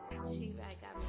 She-Rag got me.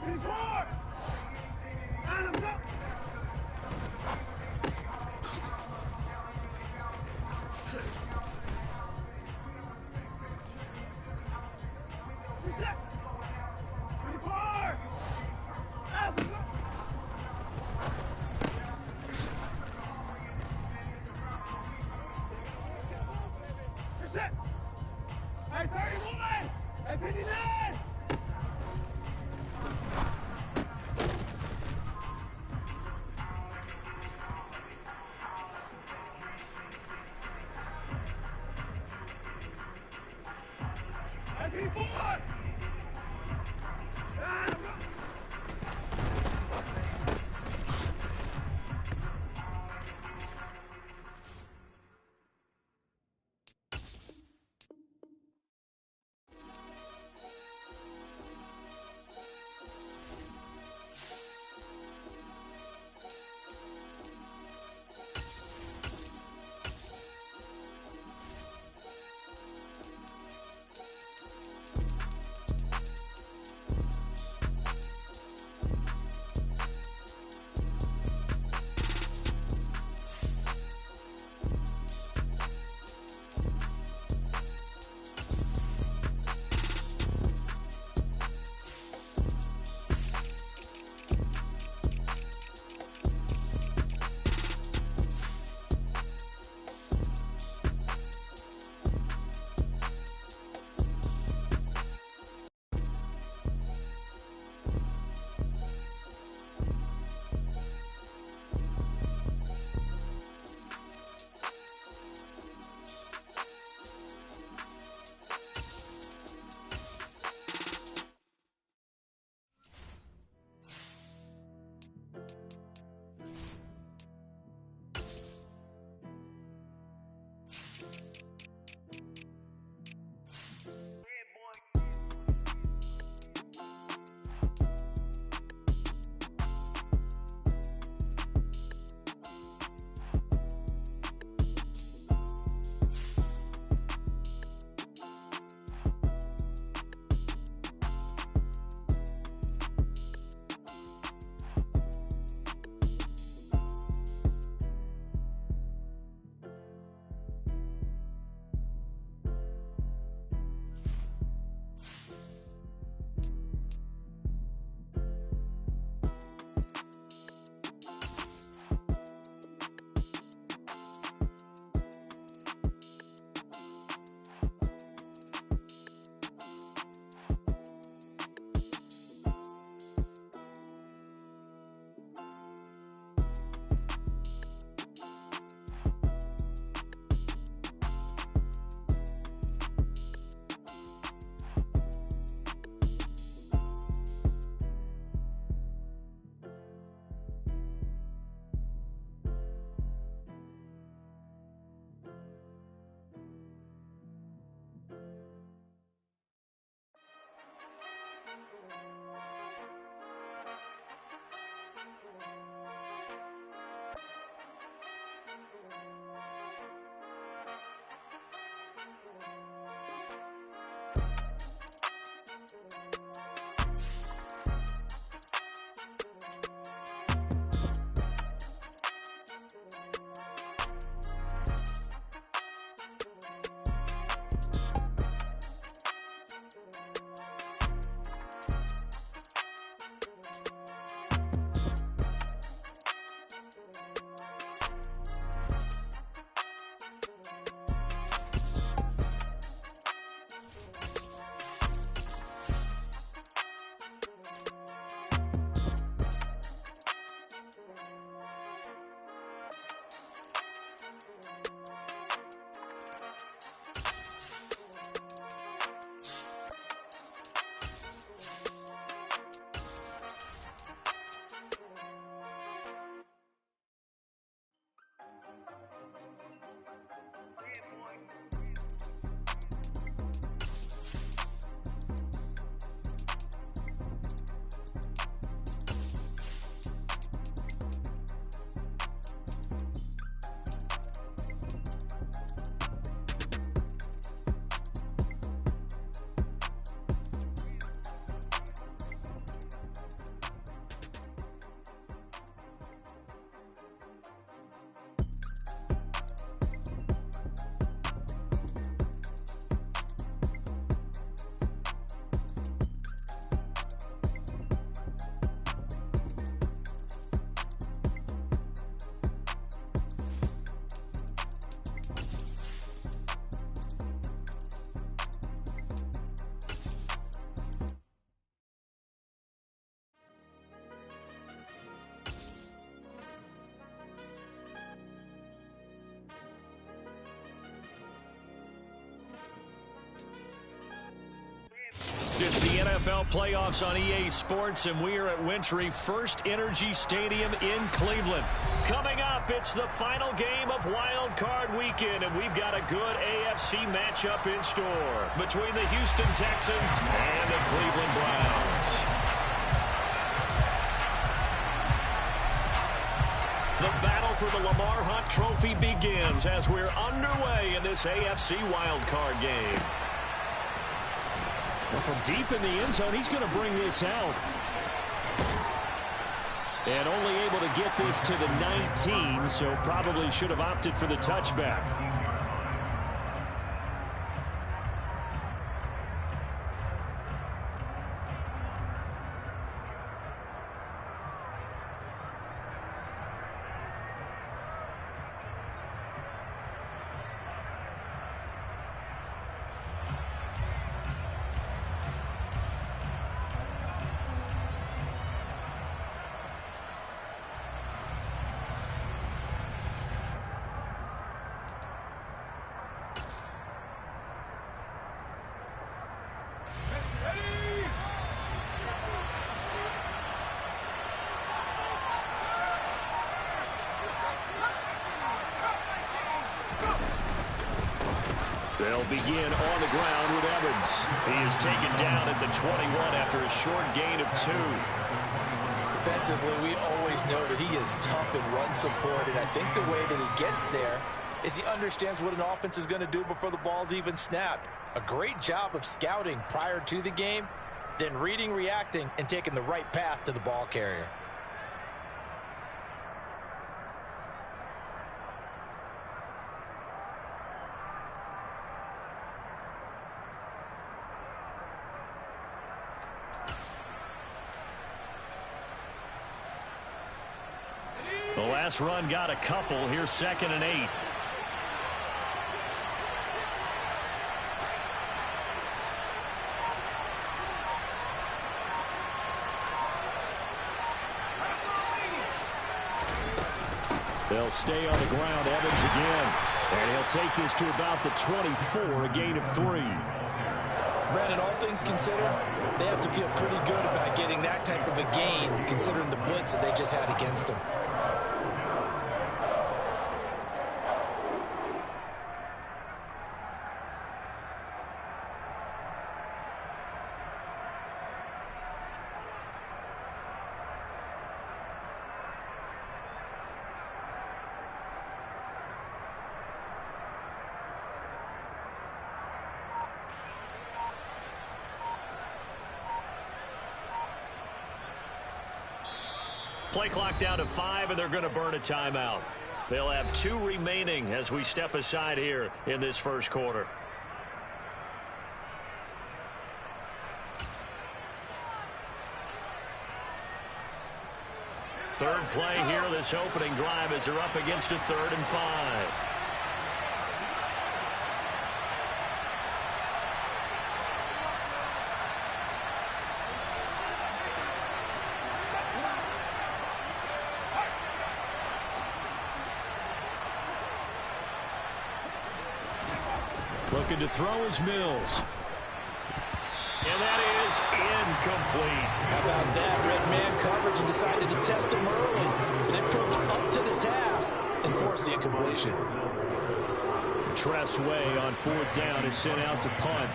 54! Adam, go! Reset! 24! Adam, go! Reset! At 31! At 59! It's the NFL playoffs on EA Sports, and we are at Wintry First Energy Stadium in Cleveland. Coming up, it's the final game of Wild Card Weekend, and we've got a good AFC matchup in store between the Houston Texans and the Cleveland Browns. The battle for the Lamar Hunt Trophy begins as we're underway in this AFC Wild Card game. Well, from deep in the end zone, he's going to bring this out. And only able to get this to the 19, so probably should have opted for the touchback. They'll begin on the ground with Evans. He is taken down at the 21 after a short gain of 2. Defensively, we always know that he is tough in run support, and I think the way that he gets there is he understands what an offense is going to do before the ball's even snapped. A great job of scouting prior to the game, then reading, reacting, and taking the right path to the ball carrier. The last run got a couple. Here's 2nd and 8. They'll stay on the ground. Evans again. And he'll take this to about the 24, a gain of 3. Brandon, all things considered, they have to feel pretty good about getting that type of a gain, considering the blitz that they just had against them. Play clock down to 5, and they're going to burn a timeout. They'll have 2 remaining as we step aside here in this first quarter. Third play here, this opening drive, as they're up against a 3rd and 5. Looking to throw is Mills. And that is incomplete. How about that? Red man coverage and decided to test him early. And they proved up to the task and forced the incompletion. Tress Way on 4th down is sent out to punt.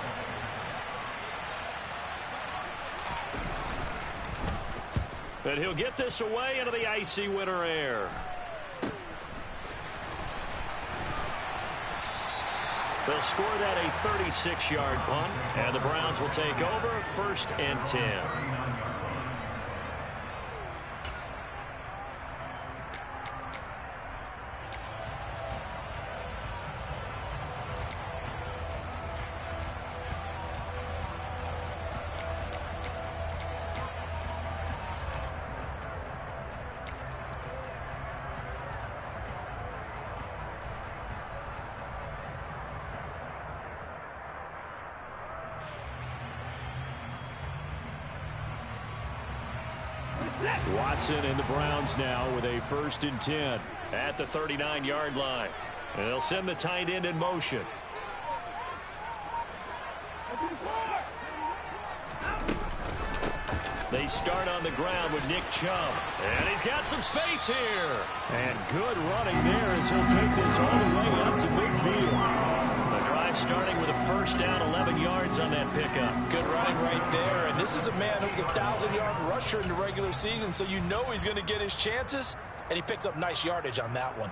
And he'll get this away into the icy winter air. They'll score that a 36-yard punt, and the Browns will take over 1st and 10. Watson and the Browns now with a 1st and 10 at the 39-yard line. And they'll send the tight end in motion. They start on the ground with Nick Chubb. And he's got some space here. And good running there as he'll take this all the way up to midfield. The drive starting with a first down, 11 yards on that pickup. Good running right there. And this is a man who's a 1,000-yard rusher in the regular season, so you know he's going to get his chances. And he picks up nice yardage on that one.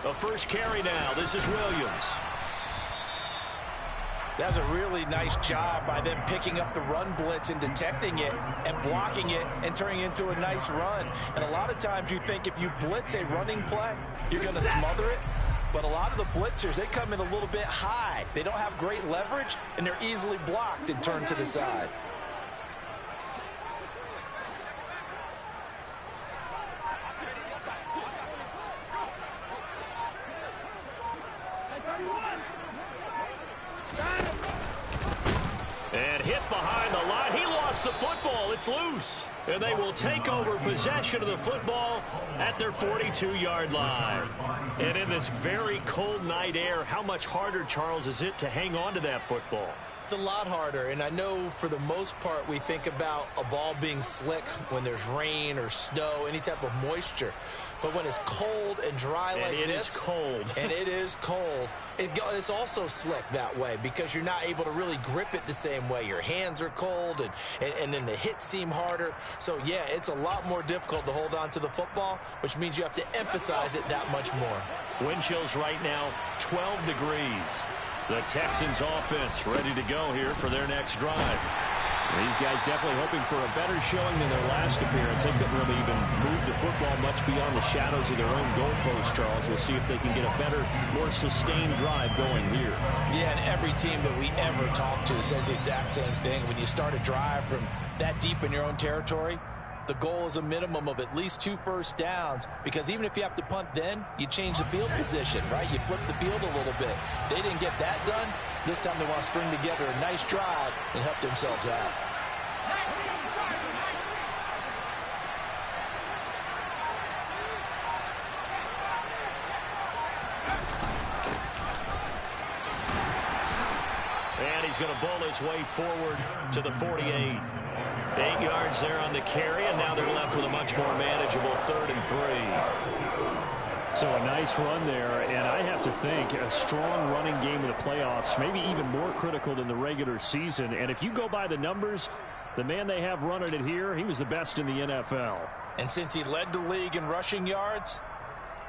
The first carry now. This is Williams. That's a really nice job by them picking up the run blitz and detecting it and blocking it and turning it into a nice run. And a lot of times you think if you blitz a running play, you're going to smother it. But a lot of the blitzers, they come in a little bit high. They don't have great leverage, and they're easily blocked and turned to the side. And hit behind the line. He lost the football. It's loose. And they will take over possession of the football at their 42-yard line. And in this very cold night air, how much harder, Charles, is it to hang on to that football? It's a lot harder, and I know for the most part we think about a ball being slick when there's rain or snow, any type of moisture. But when it's cold and dry like this, it is cold. And it is cold, it's also slick that way because you're not able to really grip it the same way. Your hands are cold, and then the hits seem harder. So, yeah, it's a lot more difficult to hold on to the football, which means you have to emphasize it that much more. Wind chills right now, 12 degrees. The Texans offense ready to go here for their next drive. These guys definitely hoping for a better showing than their last appearance. They couldn't really even move the football much beyond the shadows of their own goalpost, Charles. We'll see if they can get a better, more sustained drive going here. Yeah, and every team that we ever talk to says the exact same thing. When you start a drive from that deep in your own territory, the goal is a minimum of at least 2 first downs, because even if you have to punt then, you change the field position, right? You flip the field a little bit. They didn't get that done. This time they want to string together a nice drive and help themselves out. And he's going to bowl his way forward to the 48. 8 yards there on the carry, and now they're left with a much more manageable 3rd and 3. So a nice run there, and I have to think a strong running game in the playoffs, maybe even more critical than the regular season. And if you go by the numbers, the man they have running it here, he was the best in the NFL. And since he led the league in rushing yards,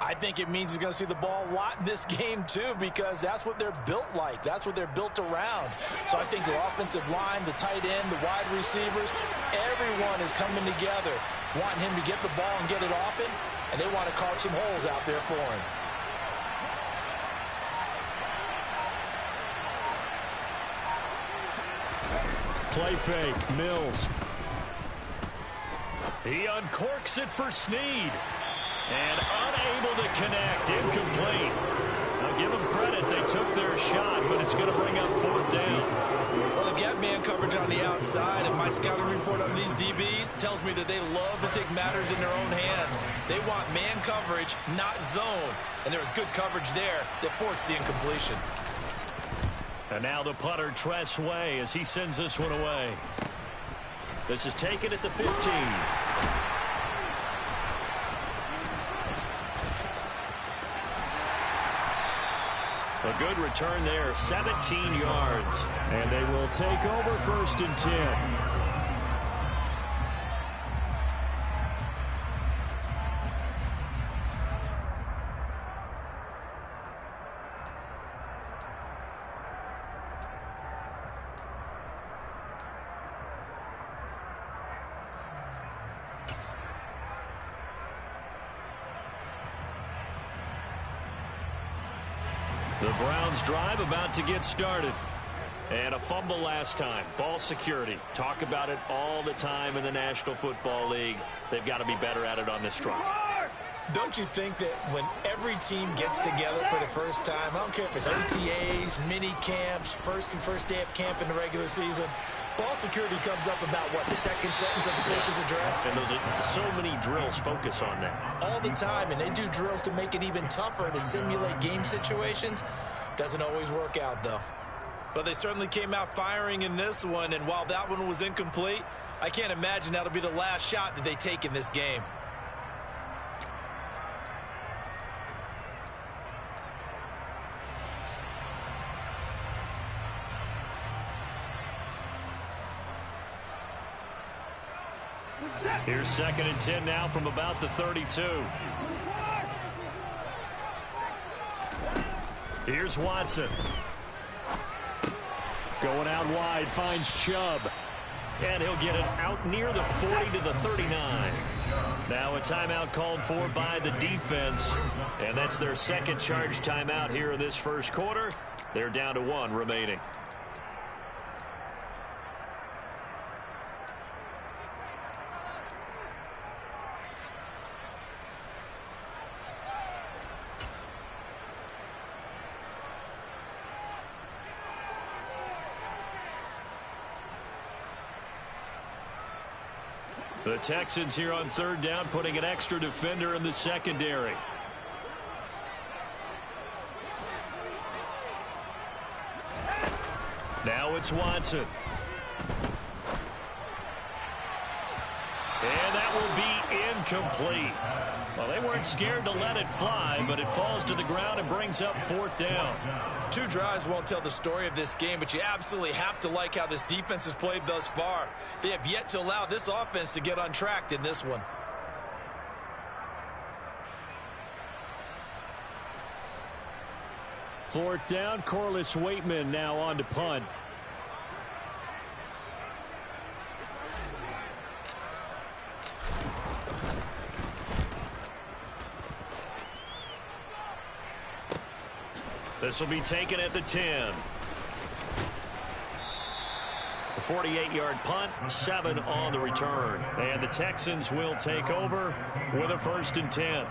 I think it means he's going to see the ball a lot in this game, too, because that's what they're built like. That's what they're built around. So I think the offensive line, the tight end, the wide receivers, everyone is coming together, wanting him to get the ball and get it often, and they want to carve some holes out there for him. Play fake, Mills. He uncorks it for Snead. And unable to connect, incomplete. Now give them credit, they took their shot, but it's going to bring up 4th down. Well, they've got man coverage on the outside, and my scouting report on these DBs tells me that they love to take matters in their own hands. They want man coverage, not zone. And there was good coverage there that forced the incompletion. And now the punter, Tress Way, as he sends this one away. This is taken at the 15. A good return there, 17 yards. And they will take over 1st and 10. The Browns drive about to get started. And a fumble last time. Ball security. Talk about it all the time in the National Football League. They've got to be better at it on this drive. Don't you think that when every team gets together for the first time, I don't care if it's OTAs, mini camps, first day of camp in the regular season, ball security comes up about, what, the second sentence of the coach's address? And those are so many drills focus on that. All the time, and they do drills to make it even tougher to simulate game situations. Doesn't always work out, though. But they certainly came out firing in this one, and while that one was incomplete, I can't imagine that'll be the last shot that they take in this game. Here's 2nd and 10 now from about the 32. Here's Watson. Going out wide, finds Chubb. And he'll get it out near the 40 to the 39. Now a timeout called for by the defense. And that's their second charge timeout here in this first quarter. They're down to 1 remaining. The Texans here on 3rd down, putting an extra defender in the secondary. Now it's Watson. And that will be incomplete. Well, they weren't scared to let it fly, but it falls to the ground and brings up 4th down. 2 drives won't tell the story of this game, but you absolutely have to like how this defense has played thus far. They have yet to allow this offense to get untracked in this one. Fourth down, Corliss Waitman now on to punt. This will be taken at the 10. The 48-yard punt, 7 on the return. And the Texans will take over with a 1st and 10.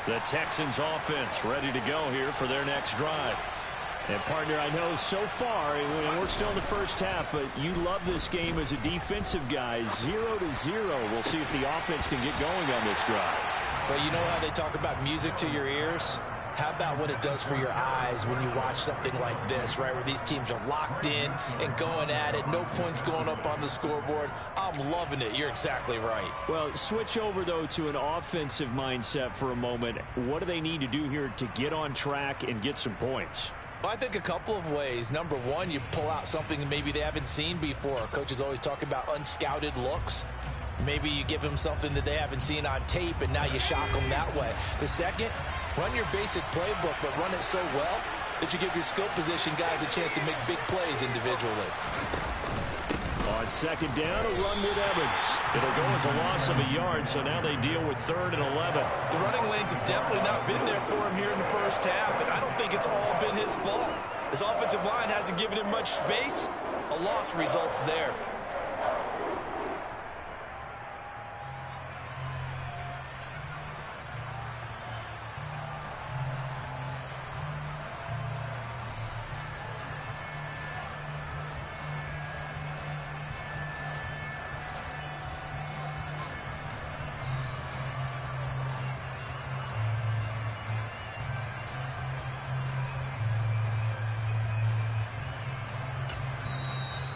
The Texans offense ready to go here for their next drive. And partner, I know so far, we're still in the first half, but you love this game as a defensive guy. 0-0. We'll see if the offense can get going on this drive. Well, you know how they talk about music to your ears? How about what it does for your eyes when you watch something like this, right, where these teams are locked in and going at it, no points going up on the scoreboard. I'm loving it. You're exactly right. Well, switch over, though, to an offensive mindset for a moment. What do they need to do here to get on track and get some points? Well, I think a couple of ways. Number one, you pull out something that maybe they haven't seen before. Coaches always talk about unscouted looks. Maybe you give them something that they haven't seen on tape, and now you shock them that way. The second, run your basic playbook, but run it so well that you give your skill position guys a chance to make big plays individually. On 2nd down, a run with Evans. It'll go as a loss of a yard, so now they deal with 3rd and 11. The running lanes have definitely not been there for him here in the first half, and I don't think it's all been his fault. His offensive line hasn't given him much space. A loss results there.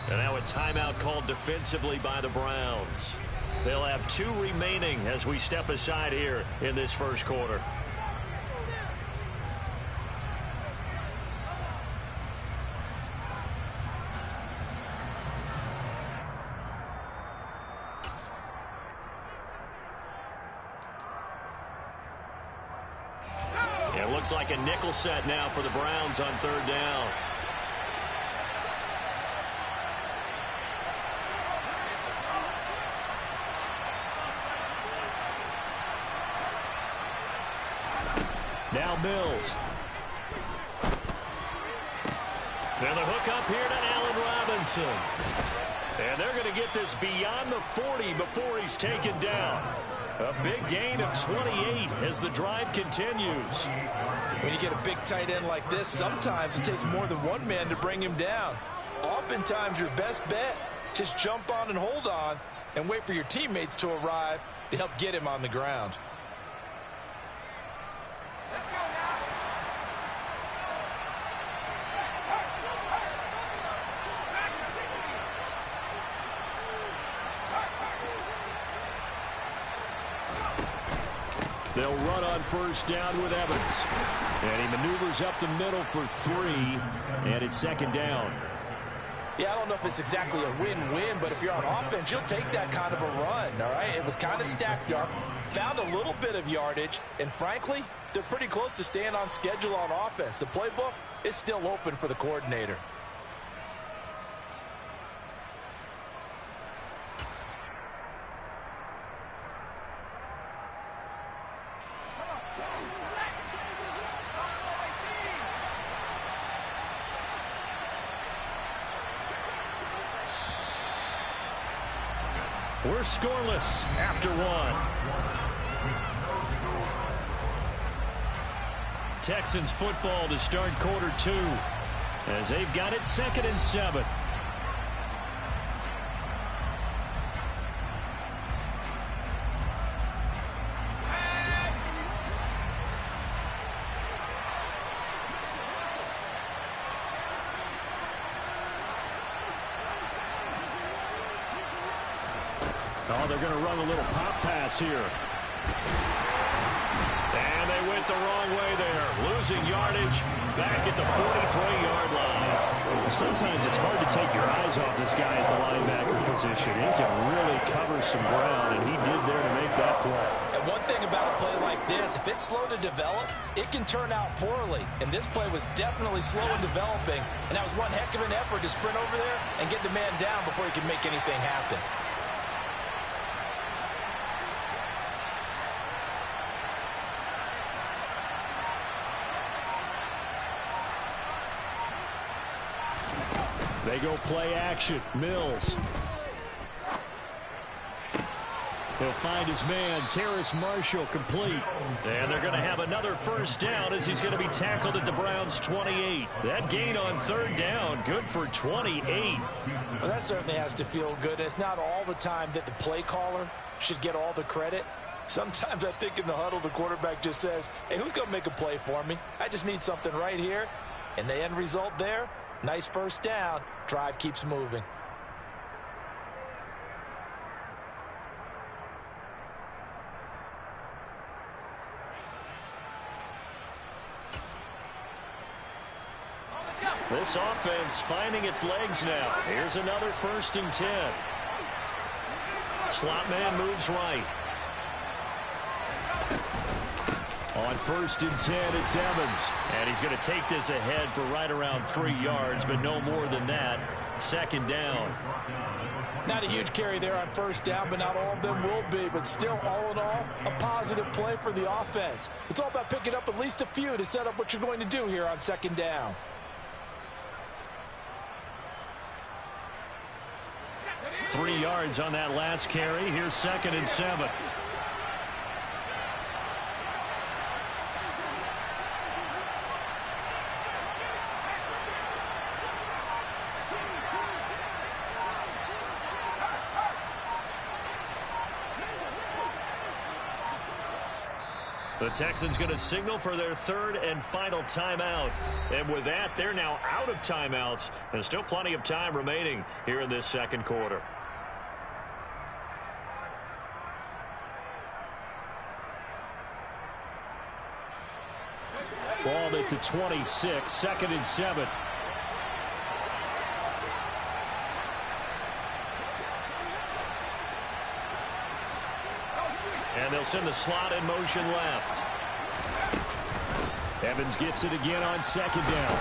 And now a timeout called defensively by the Browns. They'll have 2 remaining as we step aside here in this first quarter. It looks like a nickel set now for the Browns on 3rd down. Now Mills. And the hook up here to Allen Robinson. And they're going to get this beyond the 40 before he's taken down. A big gain of 28 as the drive continues. When you get a big tight end like this, sometimes it takes more than one man to bring him down. Oftentimes, your best bet, just jump on and hold on and wait for your teammates to arrive to help get him on the ground. They'll run on first down with Evans. And he maneuvers up the middle for 3, and it's second down. Yeah, I don't know if it's exactly a win-win, but if you're on offense, you'll take that kind of a run, all right? It was kind of stacked up, found a little bit of yardage, and frankly, they're pretty close to staying on schedule on offense. The playbook is still open for the coordinator. We're scoreless after 1. Texans football to start quarter 2 as they've got it 2nd and 7. Oh, they're going to run a little pop pass here. And they went the wrong way there. Losing yardage back at the 43-yard line. Sometimes it's hard to take your eyes off this guy at the linebacker position. He can really cover some ground, and he did there to make that play. And one thing about a play like this, if it's slow to develop, it can turn out poorly. And this play was definitely slow in developing, and that was one heck of an effort to sprint over there and get the man down before he could make anything happen. They go play action. Mills. He'll find his man, Terrace Marshall, complete. And they're going to have another first down as he's going to be tackled at the Browns' 28. That gain on 3rd down, good for 28. Well, that certainly has to feel good. It's not all the time that the play caller should get all the credit. Sometimes I think in the huddle, the quarterback just says, hey, who's going to make a play for me? I just need something right here. And the end result there, nice first down. Drive keeps moving. This offense finding its legs now. Here's another 1st and 10. Slot man moves right. On 1st and 10, it's Evans. And he's going to take this ahead for right around 3 yards, but no more than that. 2nd down. Not a huge carry there on 1st down, but not all of them will be. But still, all in all, a positive play for the offense. It's all about picking up at least a few to set up what you're going to do here on 2nd down. Three yards on that last carry. Here's 2nd and 7. The Texans going to signal for their 3rd and final timeout. And with that, they're now out of timeouts. There's still plenty of time remaining here in this 2nd quarter. Ball at the 26, 2nd and 7. And they'll send the slot in motion left. Evans gets it again on 2nd down.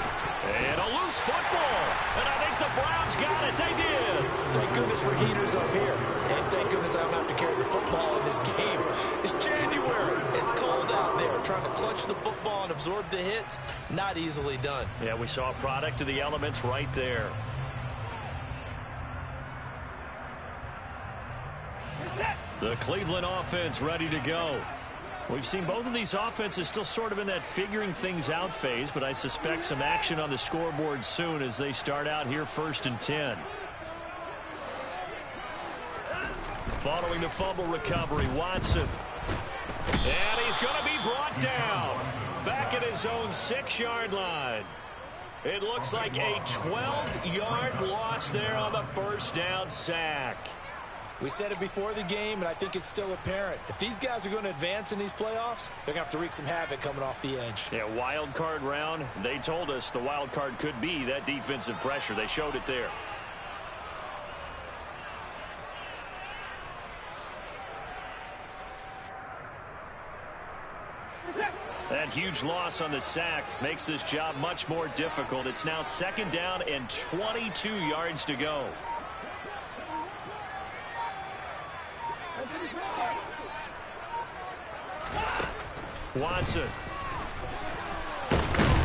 And a loose football. And I think the Browns got it. They did. Thank goodness for heaters up here. And thank goodness I don't have to carry the football in this game. It's January. It's cold out there. trying to clutch the football and absorb the hits. Not easily done. Yeah, we saw a product of the elements right there. The Cleveland offense ready to go. We've seen both of these offenses still sort of in that figuring things out phase, but I suspect some action on the scoreboard soon as they start out here 1st and 10. Following the fumble recovery, Watson. And he's going to be brought down. Back at his own 6-yard line. It looks like a 12-yard loss there on the first down sack. We said it before the game, and I think it's still apparent. If these guys are going to advance in these playoffs, they're going to have to wreak some havoc coming off the edge. Yeah, wild card round. They told us the wild card could be that defensive pressure. They showed it there. That huge loss on the sack makes this job much more difficult. It's now 2nd down and 22 yards to go. Watson.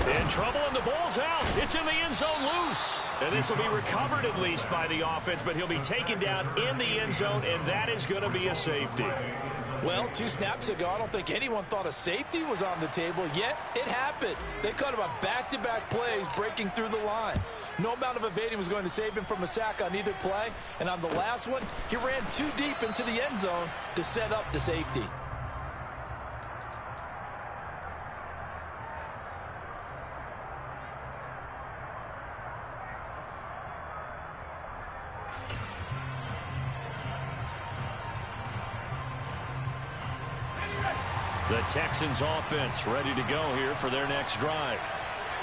In trouble, and the ball's out. It's in the end zone loose. And this will be recovered at least by the offense, but he'll be taken down in the end zone, and that is going to be a safety. Well, 2 snaps ago, I don't think anyone thought a safety was on the table, yet it happened. They caught him on back-to-back plays breaking through the line. No amount of evading was going to save him from a sack on either play, and on the last one, he ran too deep into the end zone to set up the safety. The Texans offense ready to go here for their next drive.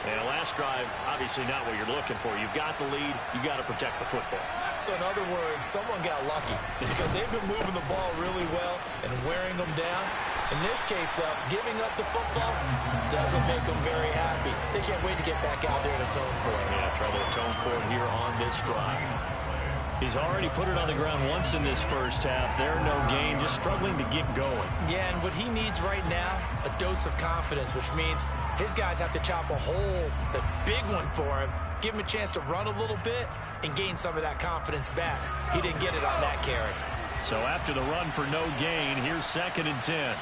And last drive, obviously not what you're looking for. You've got the lead. You got to protect the football. So in other words, someone got lucky because they've been moving the ball really well and wearing them down. In this case, though, giving up the football doesn't make them very happy. They can't wait to get back out there and atone for it. Yeah, try to atone for it here on this drive. He's already put it on the ground once in this first half. They're no gain, just struggling to get going. Yeah, and what he needs right now, a dose of confidence, which means his guys have to chop a hole, a big one for him, give him a chance to run a little bit and gain some of that confidence back. He didn't get it on that carry. So after the run for no gain, here's 2nd and 10.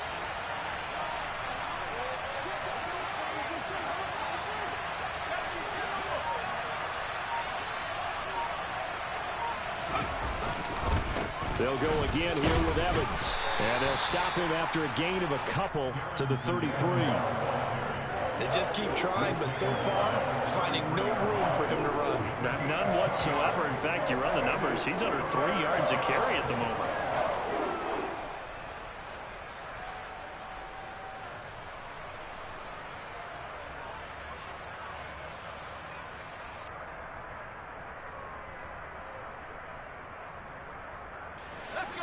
They'll go again here with Evans. And they'll stop him after a gain of a couple to the 33. They just keep trying, but so far, finding no room for him to run. None whatsoever. In fact, you run the numbers. He's under 3 yards a carry at the moment.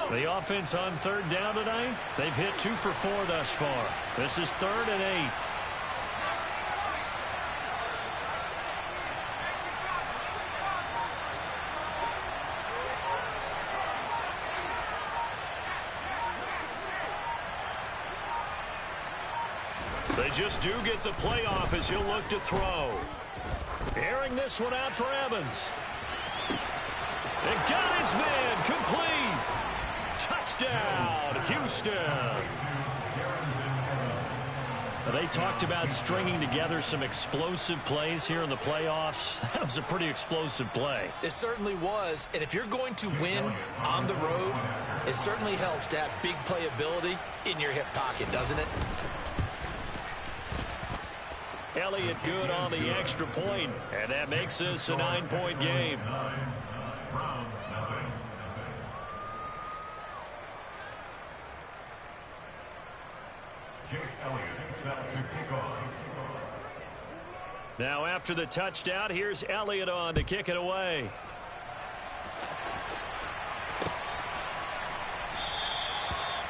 The offense on 3rd down tonight, they've hit 2 for 4 thus far. This is 3rd and 8. They just do get the playoff as he'll look to throw. Airing this one out for Evans. And got his man complete. Touchdown, Houston. They talked about stringing together some explosive plays here in the playoffs. That was a pretty explosive play. It certainly was, and if you're going to win on the road, it certainly helps to have big playability in your hip pocket, doesn't it? Elliott good on the extra point, and that makes this a 9-point game. Now after the touchdown, here's Elliott on to kick it away.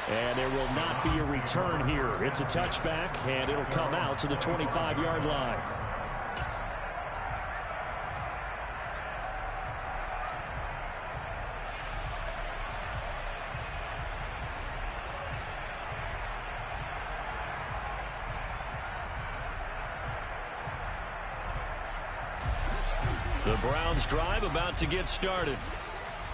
And there will not be a return here. It's a touchback, and it'll come out to the 25-yard line. The Browns drive about to get started.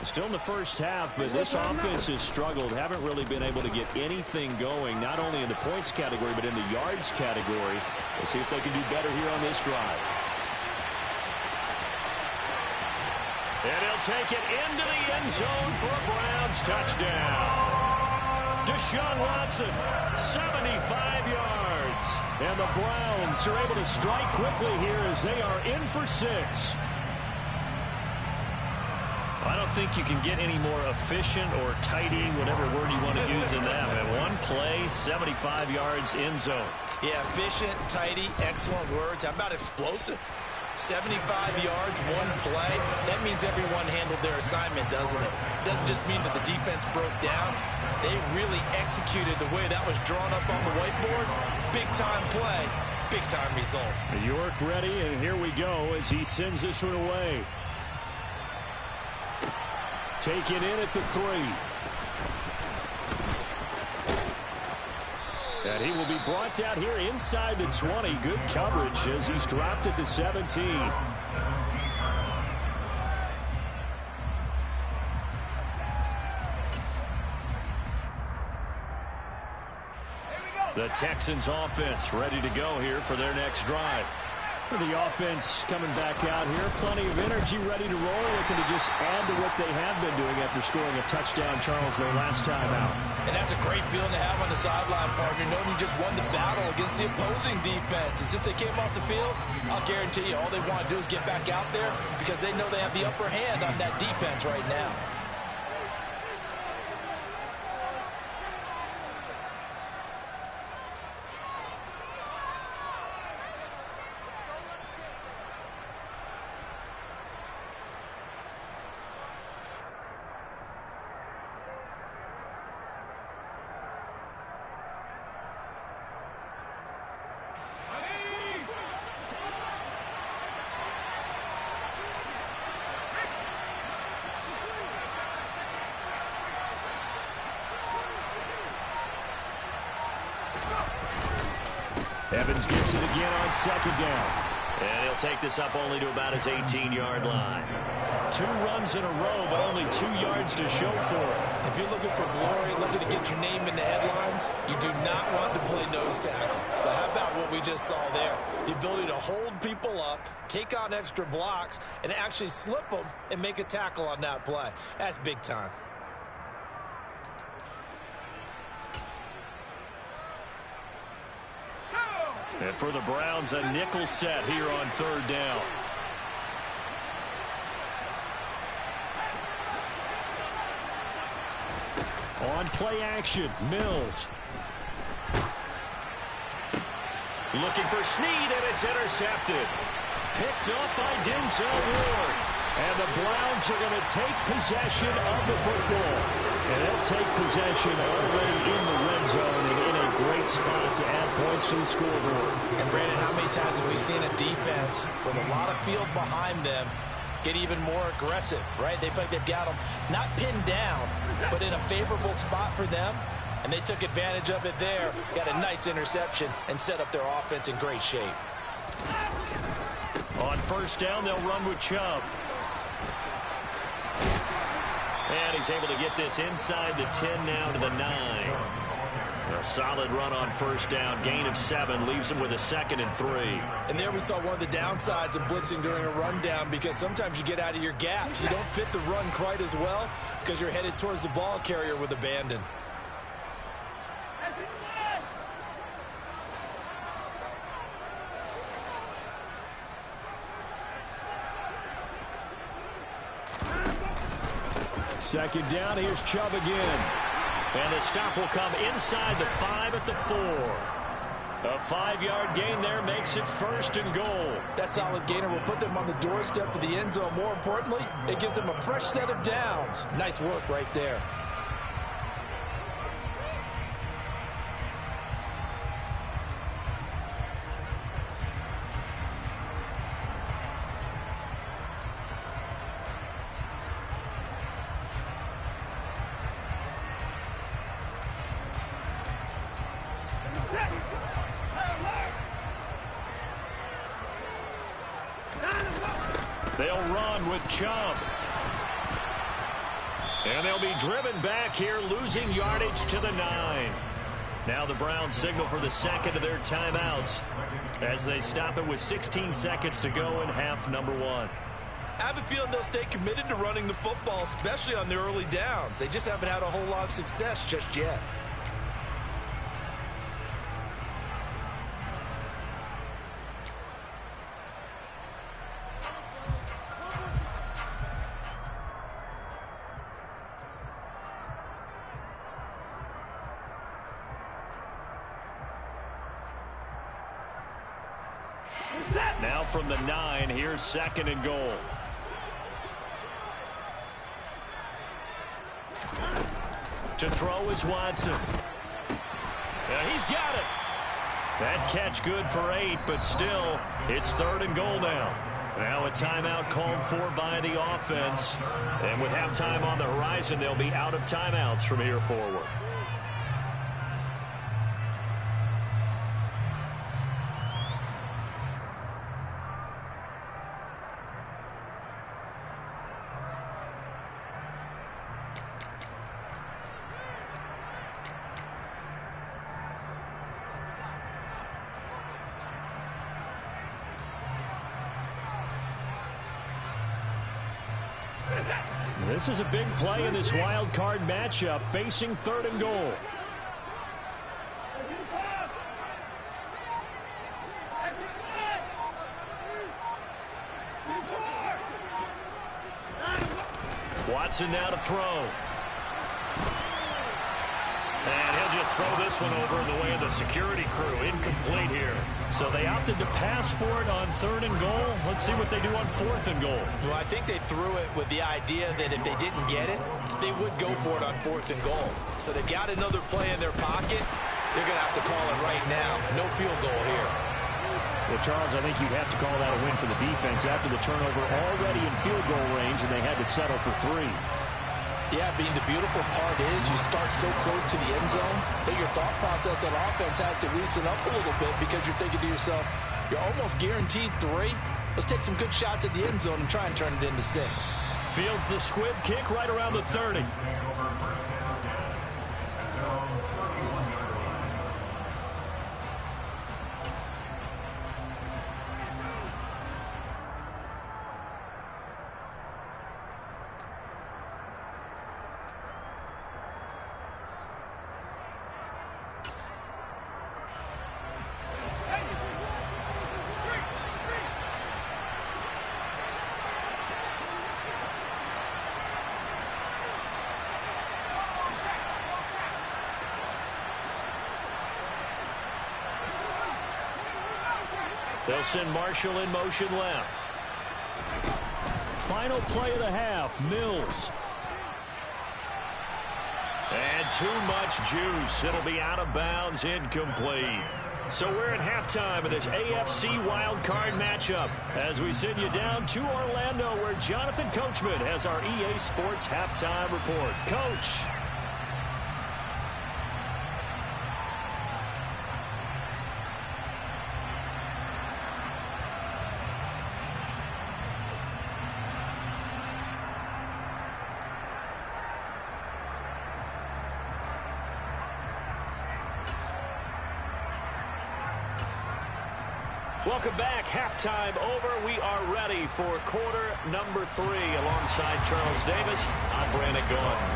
Still in the first half, but this offense has struggled. Haven't really been able to get anything going, not only in the points category, but in the yards category. We'll see if they can do better here on this drive. And he'll take it into the end zone for a Browns touchdown. Deshaun Watson, 75 yards. And the Browns are able to strike quickly here as they are in for 6. I don't think you can get any more efficient or tidy, whatever word you want to use in that. But one play, 75 yards, end zone. Yeah, efficient, tidy, excellent words. How about explosive? 75 yards, one play. That means everyone handled their assignment, doesn't it? It doesn't just mean that the defense broke down. They really executed the way that was drawn up on the whiteboard. Big-time play, big-time result. York ready, and here we go as he sends this one away. Taken in at the 3. And he will be brought down here inside the 20. Good coverage as he's dropped at the 17. The Texans offense ready to go here for their next drive. The offense coming back out here. Plenty of energy, ready to roll. Looking to just add to what they have been doing after scoring a touchdown, Charles, their last time out. And that's a great feeling to have on the sideline, partner, knowing you just won the battle against the opposing defense. And since they came off the field, I'll guarantee you all they want to do is get back out there because they know they have the upper hand on that defense right now. Evans gets it again on second down. And he'll take this up only to about his 18-yard line. 2 runs in a row, but only 2 yards to show for it. If you're looking for glory, looking to get your name in the headlines, you do not want to play nose tackle. But how about what we just saw there? The ability to hold people up, take on extra blocks, and actually slip them and make a tackle on that play. That's big time. And for the Browns, a nickel set here on 3rd down. On play action, Mills. Looking for Snead, and it's intercepted. Picked up by Denzel Ward. And the Browns are going to take possession of the football. And they'll take possession already in the red zone and in a great spot to add points to the scoreboard. And Brandon, how many times have we seen a defense with a lot of field behind them get even more aggressive, right? They feel like they've got them not pinned down, but in a favorable spot for them. And they took advantage of it there, got a nice interception, and set up their offense in great shape. On 1st down, they'll run with Chubb. And he's able to get this inside the 10 now to the 9. A solid run on 1st down. Gain of 7 leaves him with a 2nd and 3. And there we saw one of the downsides of blitzing during a rundown because sometimes you get out of your gaps. You don't fit the run quite as well because you're headed towards the ball carrier with abandon. Second down, here's Chubb again. And the stop will come inside the 5 at the 4. A 5-yard gain there makes it 1st and goal. That solid gainer will put them on the doorstep of the end zone. More importantly, it gives them a fresh set of downs. Nice work right there. They'll run with Chubb. And they'll be driven back here, losing yardage to the 9. Now the Browns signal for the second of their timeouts as they stop it with 16 seconds to go in half number 1. I have a feeling they'll stay committed to running the football, especially on the early downs. They just haven't had a whole lot of success just yet. Now from the 9, here's second and goal. To throw is Watson. He's got it. That catch good for 8, but still, it's third and goal now. Now a timeout called for by the offense. And with halftime on the horizon, they'll be out of timeouts from here forward. This is a big play in this wild card matchup, facing third and goal. Watson now to throw. And he'll just throw this one over in the way of the security crew. Incomplete here. So they opted to pass for it on third and goal. Let's see what they do on fourth and goal. Well, I think they threw it with the idea that if they didn't get it, they would go for it on fourth and goal. So they've got another play in their pocket. They're going to have to call it right now. No field goal here. Well, Charles, I think you'd have to call that a win for the defense after the turnover already in field goal range, and they had to settle for 3. Yeah, being the beautiful part is you start so close to the end zone that your thought process on offense has to loosen up a little bit because you're thinking to yourself, you're almost guaranteed 3. Let's take some good shots at the end zone and try and turn it into 6. Fields the squib kick right around the 30. They'll send Marshall in motion left. Final play of the half, Mills. And too much juice. It'll be out of bounds, incomplete. So we're at halftime of this AFC wildcard matchup as we send you down to Orlando where Jonathan Coachman has our EA Sports halftime report. Coach. Welcome back. Halftime over. We are ready for quarter number 3. Alongside Charles Davis, I'm Brandon Gaudin.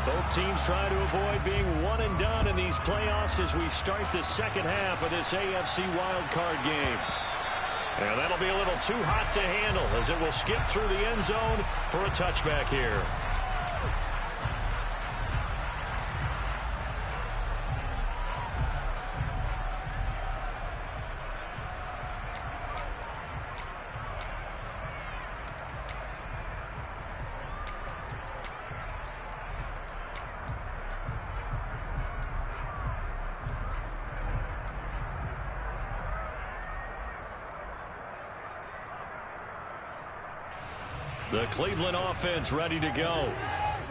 Both teams trying to avoid being one and done in these playoffs as we start the second half of this AFC wildcard game. And that'll be a little too hot to handle as it will skip through the end zone for a touchback here. The Cleveland offense ready to go.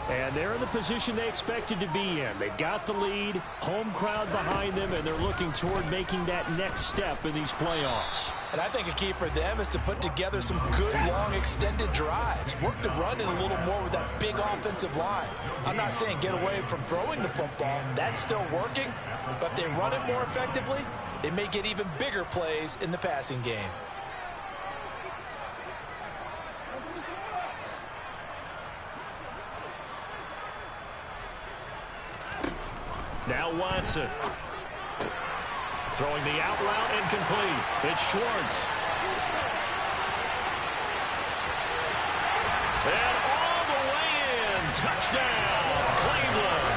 And they're in the position they expected to be in. They've got the lead, home crowd behind them, and they're looking toward making that next step in these playoffs. And I think a key for them is to put together some good, long, extended drives. Work the run in a little more with that big offensive line. I'm not saying get away from throwing the football. That's still working. But if they run it more effectively, they may get even bigger plays in the passing game. Now Watson. Throwing the out route incomplete. It's Schwartz. And all the way in. Touchdown, Cleveland.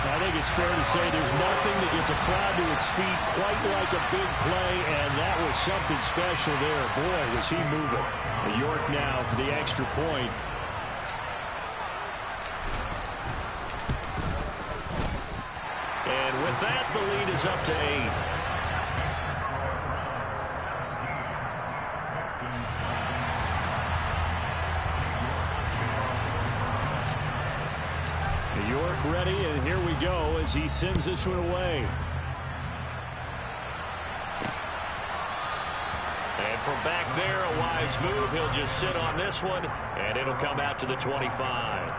I think it's fair to say there's nothing that gets a crowd to its feet quite like a big play, and that was something special there. Boy, was he moving. York now for the extra point. And with that, the lead is up to 8. York ready, and here we go as he sends this one away. And from back there, a wise move. He'll just sit on this one, and it'll come out to the 25.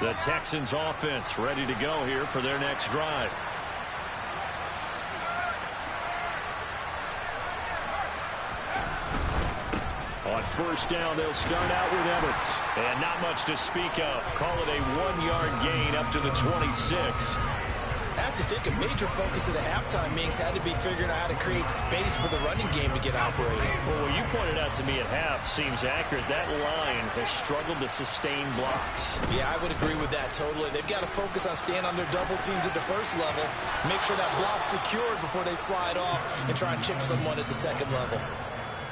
The Texans offense ready to go here for their next drive. On first down, they'll start out with Evans. And not much to speak of. Call it a 1-yard gain up to the 26. I have to think a major focus of the halftime meetings had to be figuring out how to create space for the running game to get operating. Well, what you pointed out to me at half seems accurate. That line has struggled to sustain blocks. Yeah, I would agree with that totally. They've got to focus on staying on their double teams at the first level, make sure that block's secured before they slide off and try and chip someone at the second level.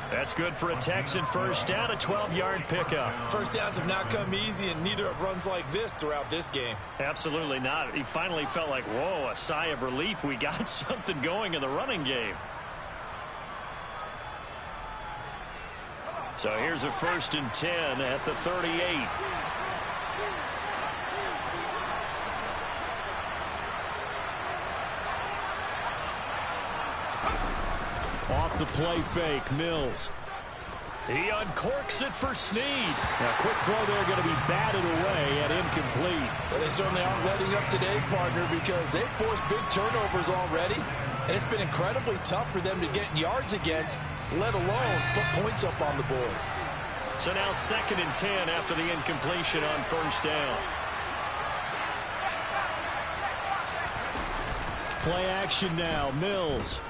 That's good for a Texan first down, a 12-yard pickup. First downs have not come easy, and neither have runs like this throughout this game. Absolutely not. He finally felt like, whoa, a sigh of relief. We got something going in the running game. So here's a 1st and 10 at the 38. Off the play fake, Mills. He uncorks it for Snead. Now, quick throw there, going to be batted away at incomplete. Well, they certainly aren't letting up today, partner, because they've forced big turnovers already, and it's been incredibly tough for them to get yards against, let alone put points up on the board. So now 2nd and 10 after the incompletion on first down. Play action now, Mills.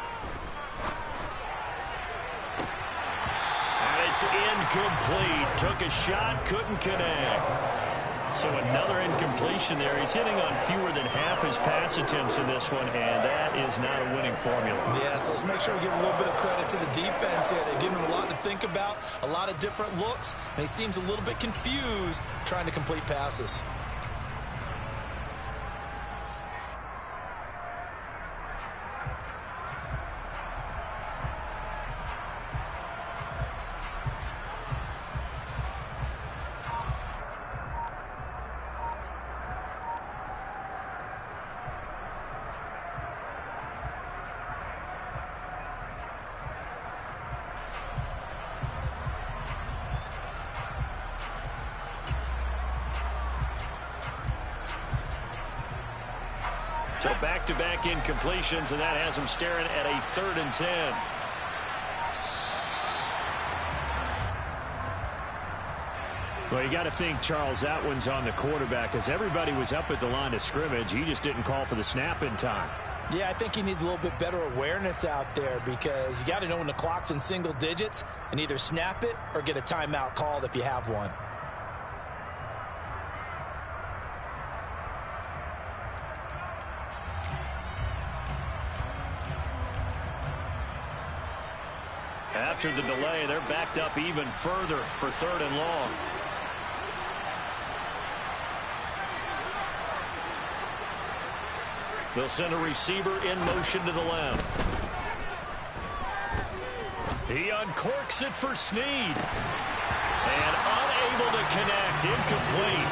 It's incomplete. Took a shot, couldn't connect. So another incompletion there. He's hitting on fewer than half his pass attempts in this one, and that is not a winning formula. Yeah, so let's make sure we give a little bit of credit to the defense here. They've given him a lot to think about, a lot of different looks, and he seems a little bit confused trying to complete passes. So back-to-back incompletions, and that has him staring at a 3rd and 10. Well, you got to think, Charles, that one's on the quarterback, as everybody was up at the line of scrimmage. He just didn't call for the snap in time. Yeah, I think he needs a little bit better awareness out there, because you got to know when the clock's in single digits and either snap it or get a timeout called if you have one. after the delay. They're backed up even further for 3rd and long. They'll send a receiver in motion to the left. He uncorks it for Snead. And unable to connect. Incomplete.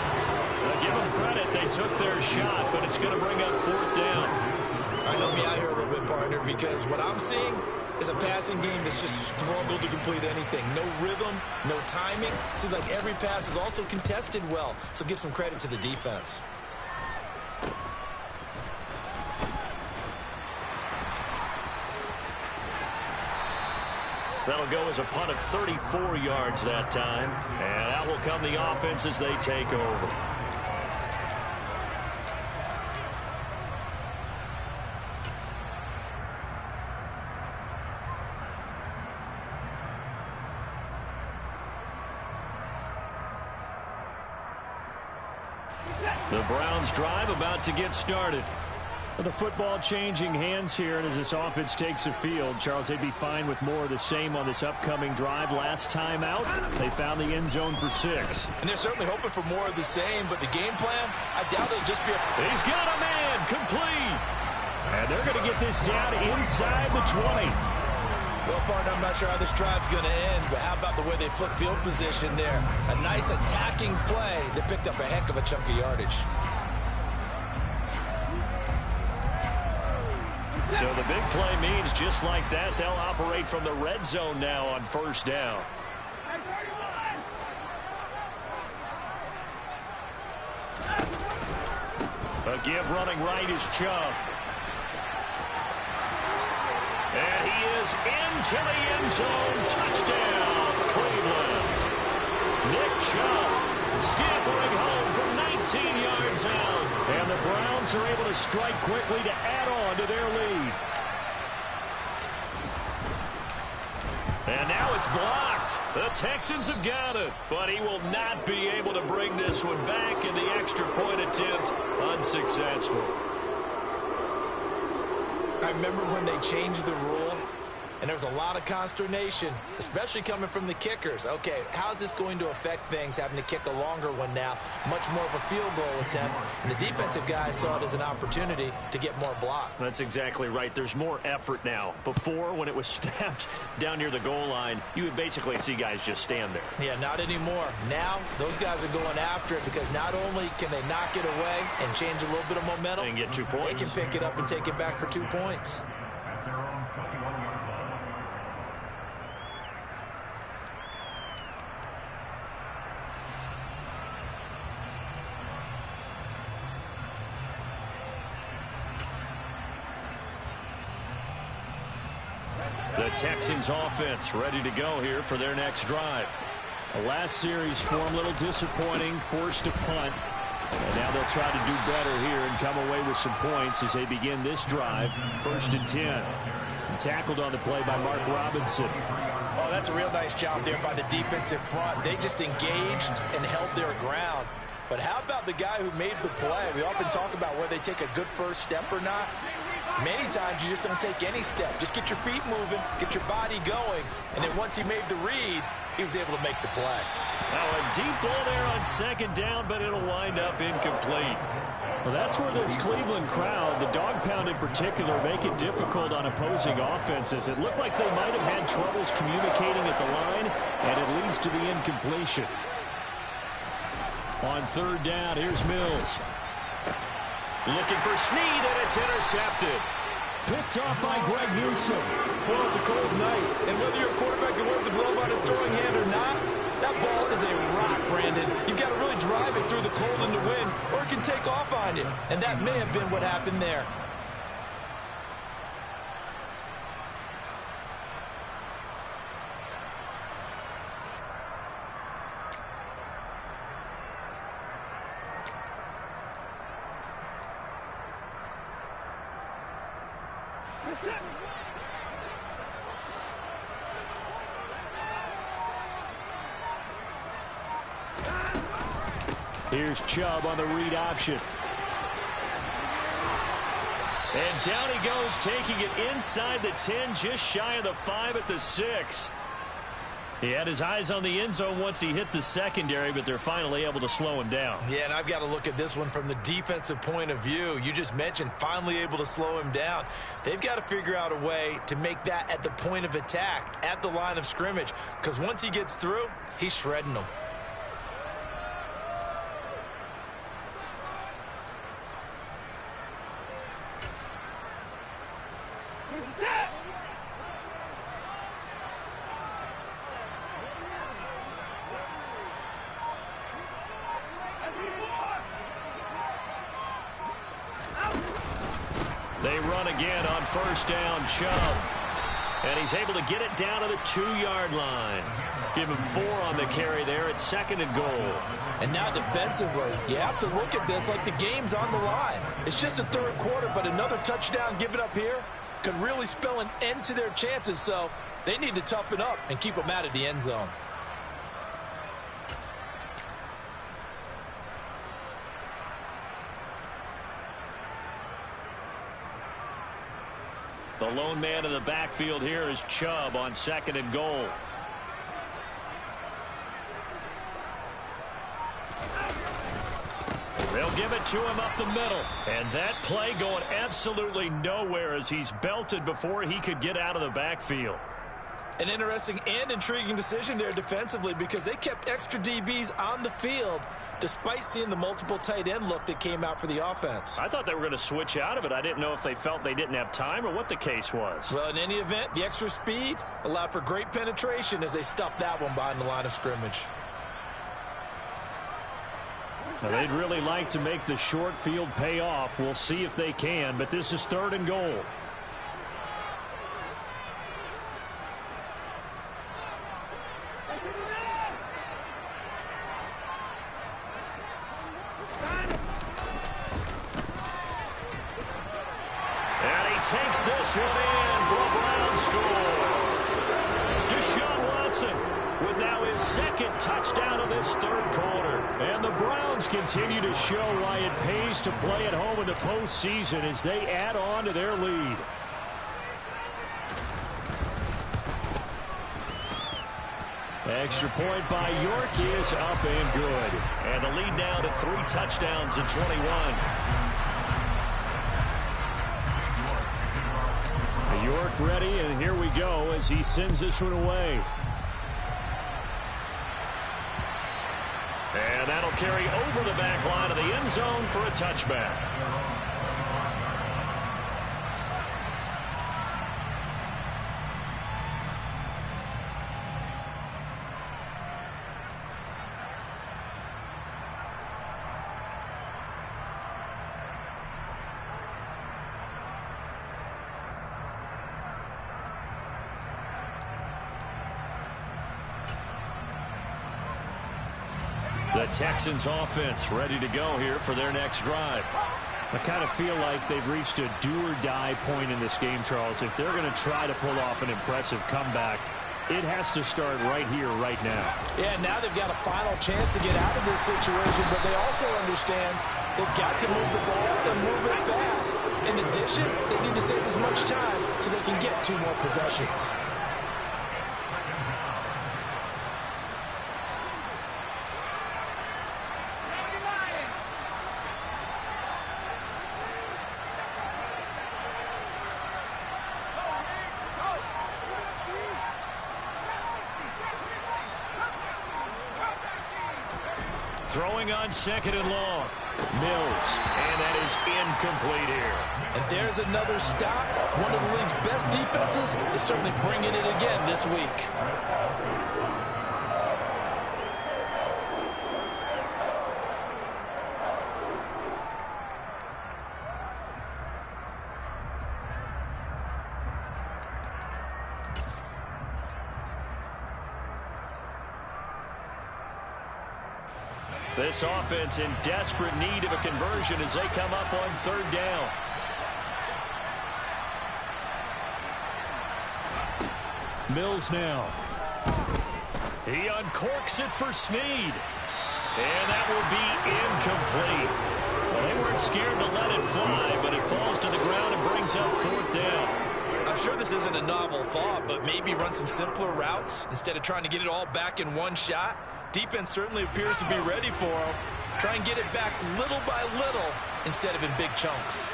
Give them credit. They took their shot, but it's going to bring up 4th down. All right, help me out here a little bit, partner, because what I'm seeing is a passing game that's just struggled to complete anything. No rhythm, no timing. Seems like every pass is also contested well, so give some credit to the defense. That'll go as a punt of 34 yards that time. And out will come the offense as they take over. The Browns drive about to get started. The football changing hands here, and as this offense takes the field, Charles, they'd be fine with more of the same on this upcoming drive. Last time out, they found the end zone for 6. And they're certainly hoping for more of the same, but the game plan, I doubt it'll just be a... He's got a man, complete. And they're going to get this down inside the 20. Well, partner, I'm not sure how this drive's going to end, but how about the way they flip field position there? A nice attacking play that picked up a heck of a chunk of yardage. So the big play means just like that, they'll operate from the red zone now on 1st down. A give running right is Chubb. And he is into the end zone. Touchdown, Cleveland. Nick Chubb scampering home from 19 yards out. And the Browns are able to strike quickly to add on to their lead. And now it's blocked. The Texans have got it, but he will not be able to bring this one back, and the extra point attempt unsuccessful. I remember when they changed the rule, and there was a lot of consternation, especially coming from the kickers. Okay, how's this going to affect things, having to kick a longer one now, much more of a field goal attempt, and the defensive guys saw it as an opportunity to get more block. That's exactly right. There's more effort now. Before, when it was snapped down near the goal line, you would basically see guys just stand there. Yeah, not anymore. Now, those guys are going after it because not only can they knock it away and change a little bit of momentum, and get 2 points. They can pick it up and take it back for 2 points. The Texans offense ready to go here for their next drive. The last series form a little disappointing, forced to punt. And now they'll try to do better here and come away with some points as they begin this drive. 1st and 10. And tackled on the play by Mark Robinson. Oh, that's a real nice job there by the defensive front. They just engaged and held their ground. But how about the guy who made the play? We often talk about whether they take a good first step or not. Many times you just don't take any step. Just get your feet moving, get your body going, and then once he made the read, he was able to make the play. Now a deep ball there on 2nd down, but it'll wind up incomplete. Well, that's where this Cleveland crowd, the dog pound in particular, make it difficult on opposing offenses. It looked like they might have had troubles communicating at the line, and it leads to the incompletion. On 3rd down, here's Mills. Looking for Snead, and it's intercepted. Picked off by Greg Newsome. Well, it's a cold night, and whether you're a quarterback that wears a glove on his throwing hand or not, that ball is a rock, Brandon. You've got to really drive it through the cold and the wind, or it can take off on you. And that may have been what happened there. Here's Chubb on the read option. And down he goes, taking it inside the 10, just shy of the 5 at the 6. He had his eyes on the end zone once he hit the secondary, but they're finally able to slow him down. Yeah, and I've got to look at this one from the defensive point of view. You just mentioned finally able to slow him down. They've got to figure out a way to make that at the point of attack, at the line of scrimmage, because once he gets through, he's shredding them. They run again on first down, Chubb. And he's able to get it down to the 2-yard line. Give him 4 on the carry there at 2nd and goal. And now defensively, you have to look at this like the game's on the line. It's just the 3rd quarter, but another touchdown given up here could really spell an end to their chances. So they need to toughen up and keep them out of the end zone. The lone man in the backfield here is Chubb on 2nd and goal. They'll give it to him up the middle. And that play going absolutely nowhere as he's belted before he could get out of the backfield. An interesting and intriguing decision there defensively because they kept extra DBs on the field despite seeing the multiple tight end look that came out for the offense. I thought they were going to switch out of it. I didn't know if they felt they didn't have time or what the case was. Well, in any event, the extra speed allowed for great penetration as they stuffed that one behind the line of scrimmage. Now, they'd really like to make the short field pay off. We'll see if they can, but this is 3rd and goal. Takes this one in for a Brown score. Deshaun Watson with now his 2nd touchdown of this 3rd quarter. And the Browns continue to show why it pays to play at home in the postseason as they add on to their lead. Extra point by York is up and good. And the lead now to 3 touchdowns in 21. York ready, and here we go as he sends this one away. And that'll carry over the back line of the end zone for a touchback. The Texans offense ready to go here for their next drive. I kind of feel like they've reached a do-or-die point in this game, Charles. If they're going to try to pull off an impressive comeback, it has to start right here, right now. Yeah, now they've got a final chance to get out of this situation, but they also understand they've got to move the ball and move it fast. In addition, they need to save as much time so they can get 2 more possessions. Throwing on 2nd and long. Mills. And that is incomplete here. And there's another stop. One of the league's best defenses is certainly bringing it again this week. This offense in desperate need of a conversion as they come up on 3rd down. Mills now. He uncorks it for Snead. And that will be incomplete. Well, they weren't scared to let it fly, but it falls to the ground and brings up 4th down. I'm sure this isn't a novel thought, but maybe run some simpler routes instead of trying to get it all back in one shot. Defense certainly appears to be ready for him. Try and get it back little by little instead of in big chunks.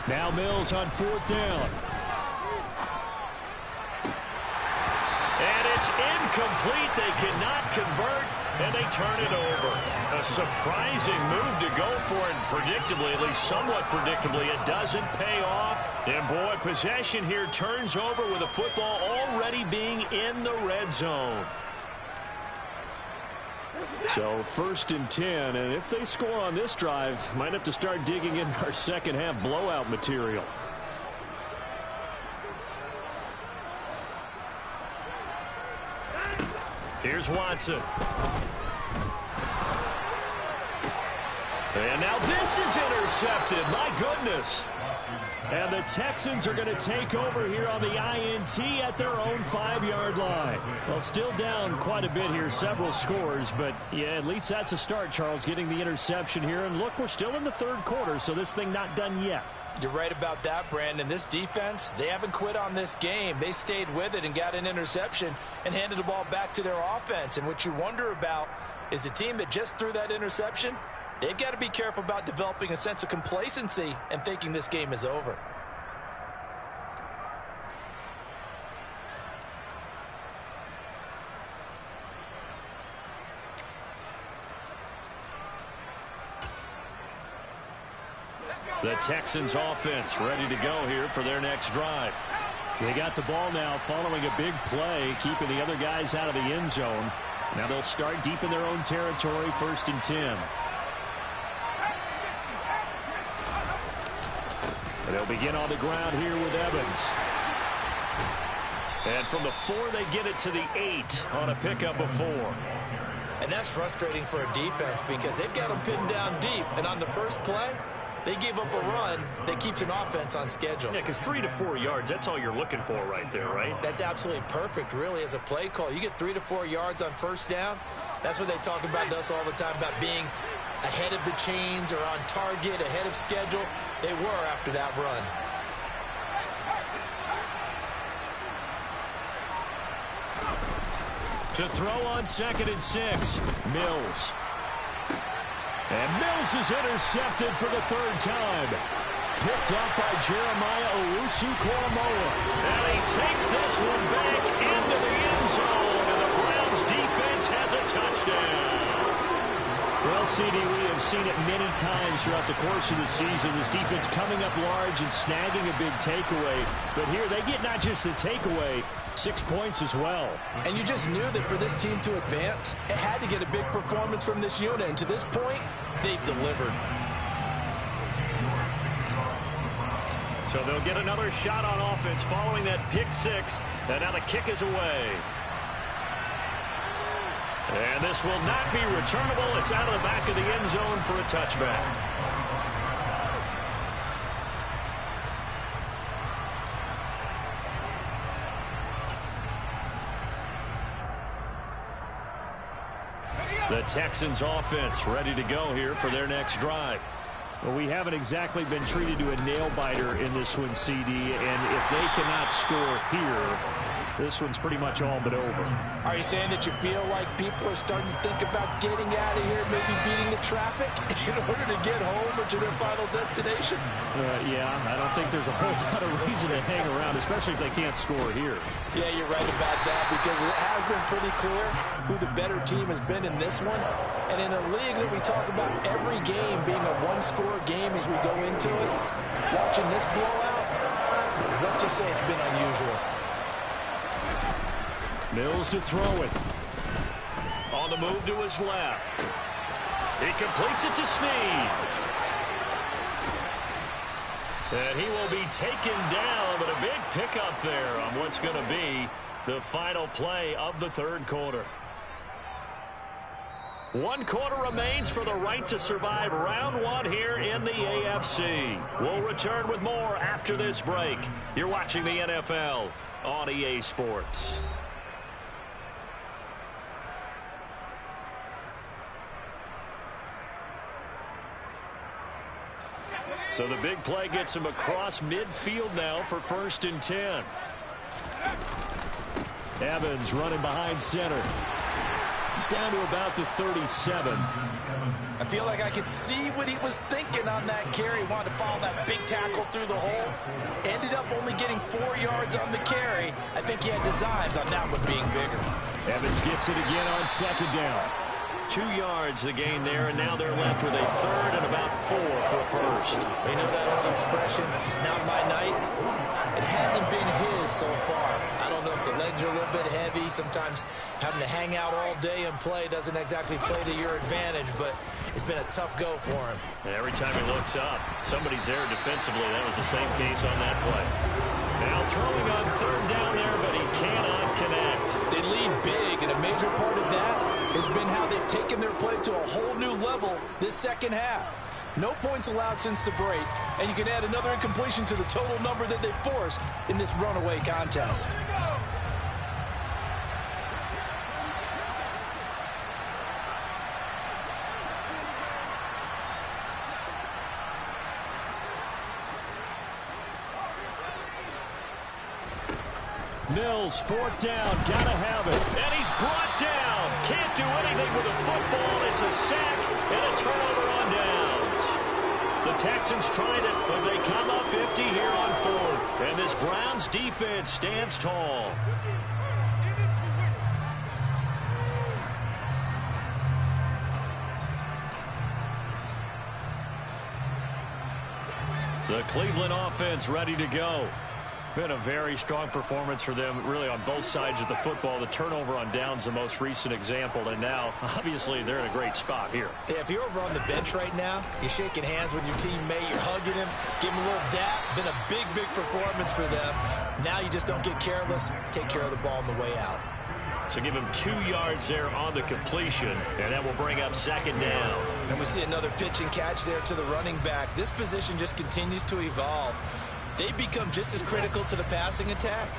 Now Mills on 4th down. And it's incomplete. They cannot convert, and they turn it over. A surprising move to go for it, and predictably, at least somewhat predictably, it doesn't pay off. And boy, possession here turns over with the football already being in the red zone. So 1st and 10, and if they score on this drive, might have to start digging in our second half blowout material. Here's Watson. And now this is intercepted. My goodness. And the Texans are going to take over here on the INT at their own 5-yard line. Well, still down quite a bit here, several scores, but yeah, at least that's a start, Charles, getting the interception here. And look, we're still in the 3rd quarter, so this thing not done yet. You're right about that, Brandon. This defense, they haven't quit on this game. They stayed with it and got an interception and handed the ball back to their offense. And what you wonder about is the team that just threw that interception, they've got to be careful about developing a sense of complacency and thinking this game is over. The Texans offense ready to go here for their next drive. They got the ball now following a big play, keeping the other guys out of the end zone. Now they'll start deep in their own territory, 1st and 10. And they'll begin on the ground here with Evans. And from the 4, they get it to the 8 on a pickup of 4. And that's frustrating for a defense because they've got them pinned down deep. And on the first play, they gave up a run that keeps an offense on schedule. Yeah, because 3 to 4 yards, that's all you're looking for right there, right? That's absolutely perfect, really, as a play call. You get 3 to 4 yards on 1st down. That's what they talk about to us all the time, about being ahead of the chains or on target, ahead of schedule. They were after that run. To throw on 2nd and 6, Mills. And Mills is intercepted for the 3rd time. Picked up by Jeremiah Owusu-Koramoah. And he takes this one back into the end zone, and the Browns defense has a touchdown. Well, CD, we have seen it many times throughout the course of the season. This defense coming up large and snagging a big takeaway. But here they get not just the takeaway, 6 points as well. And you just knew that for this team to advance, it had to get a big performance from this unit. And to this point, they've delivered. So they'll get another shot on offense following that pick 6. And now the kick is away. And this will not be returnable. It's out of the back of the end zone for a touchback. The Texans offense ready to go here for their next drive. Well, we haven't exactly been treated to a nail-biter in this one, CD, and if they cannot score here, this one's pretty much all but over. Are you saying that you feel like people are starting to think about getting out of here, maybe beating the traffic in order to get home or to their final destination? Yeah, I don't think there's a whole lot of reason to hang around, especially if they can't score here. Yeah, you're right about that because it has been pretty clear who the better team has been in this one. And in a league that we talk about every game being a one-score game as we go into it, watching this blowout, let's just say it's been unusual. Mills to throw it. On the move to his left. He completes it to Snead. And he will be taken down, but a big pickup there on what's going to be the final play of the 3rd quarter. 1 quarter remains for the right to survive round 1 here in the AFC. We'll return with more after this break. You're watching the NFL on EA Sports. So the big play gets him across midfield now for 1st and 10. Evans running behind center. Down to about the 37. I feel like I could see what he was thinking on that carry. Wanted to follow that big tackle through the hole. Ended up only getting 4 yards on the carry. I think he had designs on that one being bigger. Evans gets it again on 2nd down. 2 yards the gain there, and now they're left with a 3rd and about 4 for a 1st. You know that old expression, it's not my night? It hasn't been his so far. I don't know if the legs are a little bit heavy. Sometimes having to hang out all day and play doesn't exactly play to your advantage, but it's been a tough go for him. And every time he looks up, somebody's there defensively. That was the same case on that play. Now throwing on 3rd down there, but he cannot connect. They lead big, and a major part of that has been how they've taken their play to a whole new level this second half. No points allowed since the break, and you can add another incompletion to the total number that they forced in this runaway contest. Mills, 4th down, gotta have it. And he's brought down. Can't do anything with the football. It's a sack and a turnover on downs. The Texans tried it, but they come up empty here on 4th. And this Browns defense stands tall. The Cleveland offense ready to go. Been a very strong performance for them, really, on both sides of the football. The turnover on downs, the most recent example, and now, obviously, they're in a great spot here. Yeah, if you're over on the bench right now, you're shaking hands with your teammate, you're hugging him, giving him a little dap. Been a big, big performance for them. Now you just don't get careless. Take care of the ball on the way out. So give him 2 yards there on the completion, and that will bring up 2nd down. And we see another pitch and catch there to the running back. This position just continues to evolve. They become just as critical to the passing attack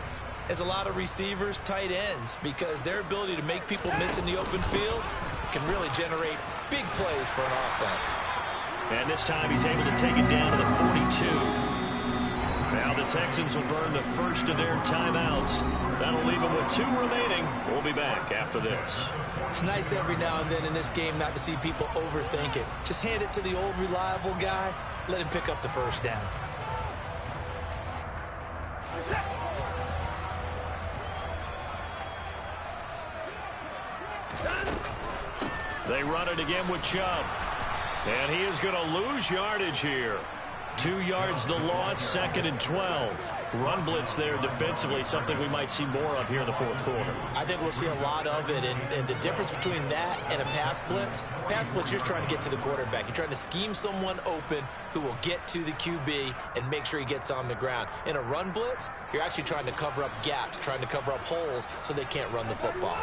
as a lot of receivers, tight ends, because their ability to make people miss in the open field can really generate big plays for an offense. And this time he's able to take it down to the 42. Now the Texans will burn the first of their timeouts. That'll leave them with 2 remaining. We'll be back after this. It's nice every now and then in this game not to see people overthink it. Just hand it to the old reliable guy. Let him pick up the 1st down. They run it again with Chubb. And he is going to lose yardage here. 2 yards the loss, 2nd and 12. Run blitz there defensively, something we might see more of here in the 4th quarter. I think we'll see a lot of it, and the difference between that and a pass blitz, you're trying to get to the quarterback. You're trying to scheme someone open who will get to the QB and make sure he gets on the ground. In a run blitz, you're actually trying to cover up gaps, trying to cover up holes so they can't run the football.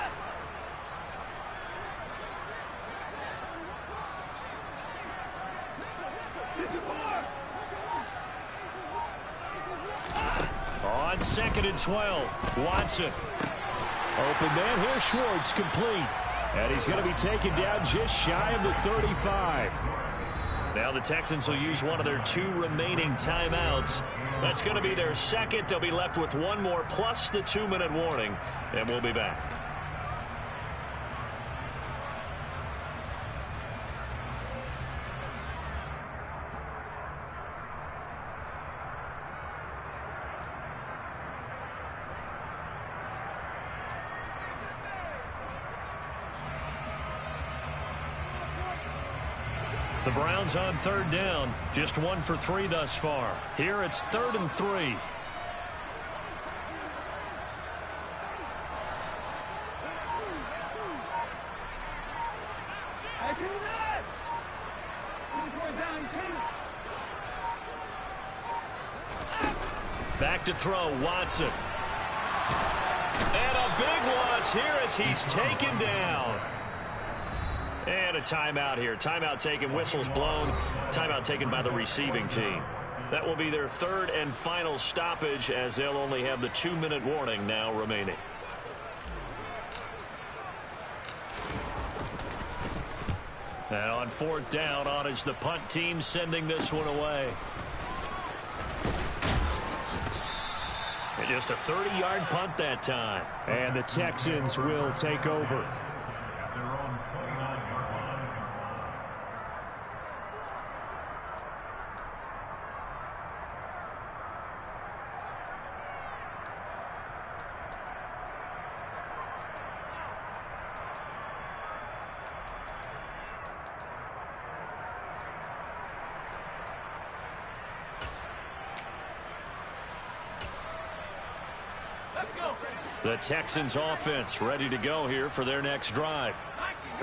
On 2nd and 12, Watson. Open man here, Schwartz, complete. And he's going to be taken down just shy of the 35. Now the Texans will use one of their 2 remaining timeouts. That's going to be their 2nd. They'll be left with 1 more plus the 2-minute warning, and we'll be back. The Browns on 3rd down, just 1 for 3 thus far. Here it's 3rd and 3. Back to throw, Watson. And a big loss here as he's taken down. And a timeout here. Timeout taken, whistles blown. Timeout taken by the receiving team. That will be their third and final stoppage, as they'll only have the 2-minute warning now remaining. And on fourth down, on is the punt team sending this one away. And just a 30-yard punt that time. And the Texans will take over. The Texans offense ready to go here for their next drive.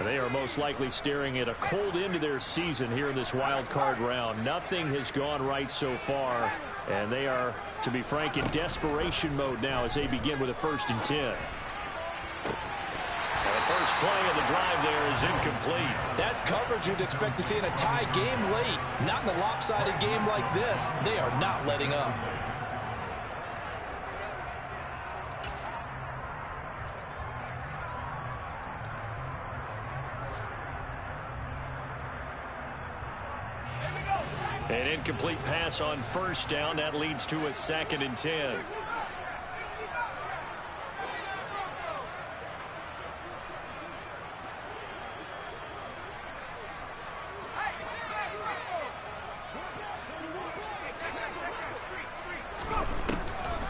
They are most likely staring at a cold end to their season here in this wild card round. Nothing has gone right so far, and they are, to be frank, in desperation mode now as they begin with a 1st and 10. The first play of the drive there is incomplete. That's coverage you'd expect to see in a tie game late. Not in a lopsided game like this. They are not letting up. An incomplete pass on 1st down. That leads to a 2nd and 10.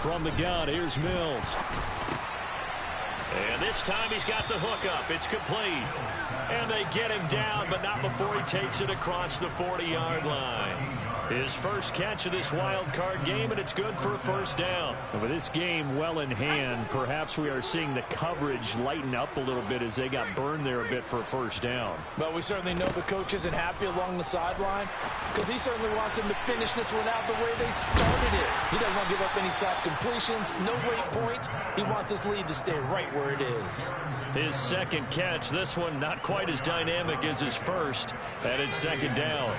From the gun, here's Mills. And this time he's got the hook up. It's complete. And they get him down, but not before he takes it across the 40-yard line. His first catch of this wild card game, and it's good for a 1st down. And with this game well in hand, perhaps we are seeing the coverage lighten up a little bit as they got burned there a bit for a 1st down. But we certainly know the coach isn't happy along the sideline because he certainly wants them to finish this one out the way they started it. He doesn't want to give up any soft completions, no late points. He wants his lead to stay right where it is. His 2nd catch, this one not quite as dynamic as his first, and it's 2nd down.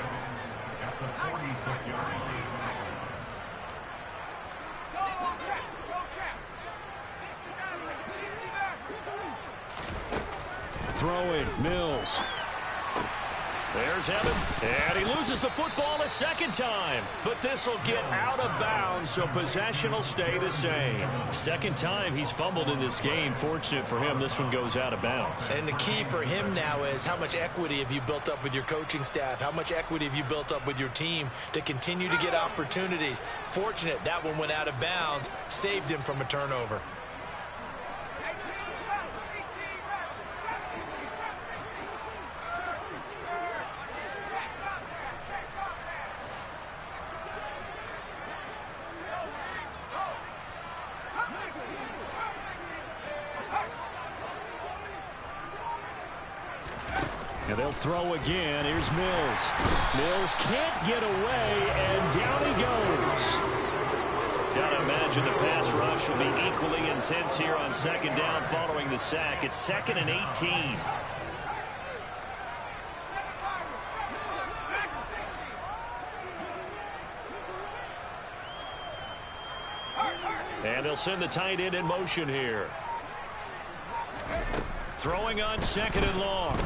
Throwing, Mills. There's Evans, and he loses the football a 2nd time. But this will get out of bounds, so possession will stay the same. 2nd time he's fumbled in this game. Fortunate for him, this one goes out of bounds. And the key for him now is how much equity have you built up with your coaching staff? How much equity have you built up with your team to continue to get opportunities? Fortunate that one went out of bounds, saved him from a turnover. And they'll throw again. Here's Mills. Mills can't get away, and down he goes. Gotta imagine the pass rush will be equally intense here on 2nd down following the sack. It's 2nd and 18. And they'll send the tight end in motion here. Throwing on 2nd and long.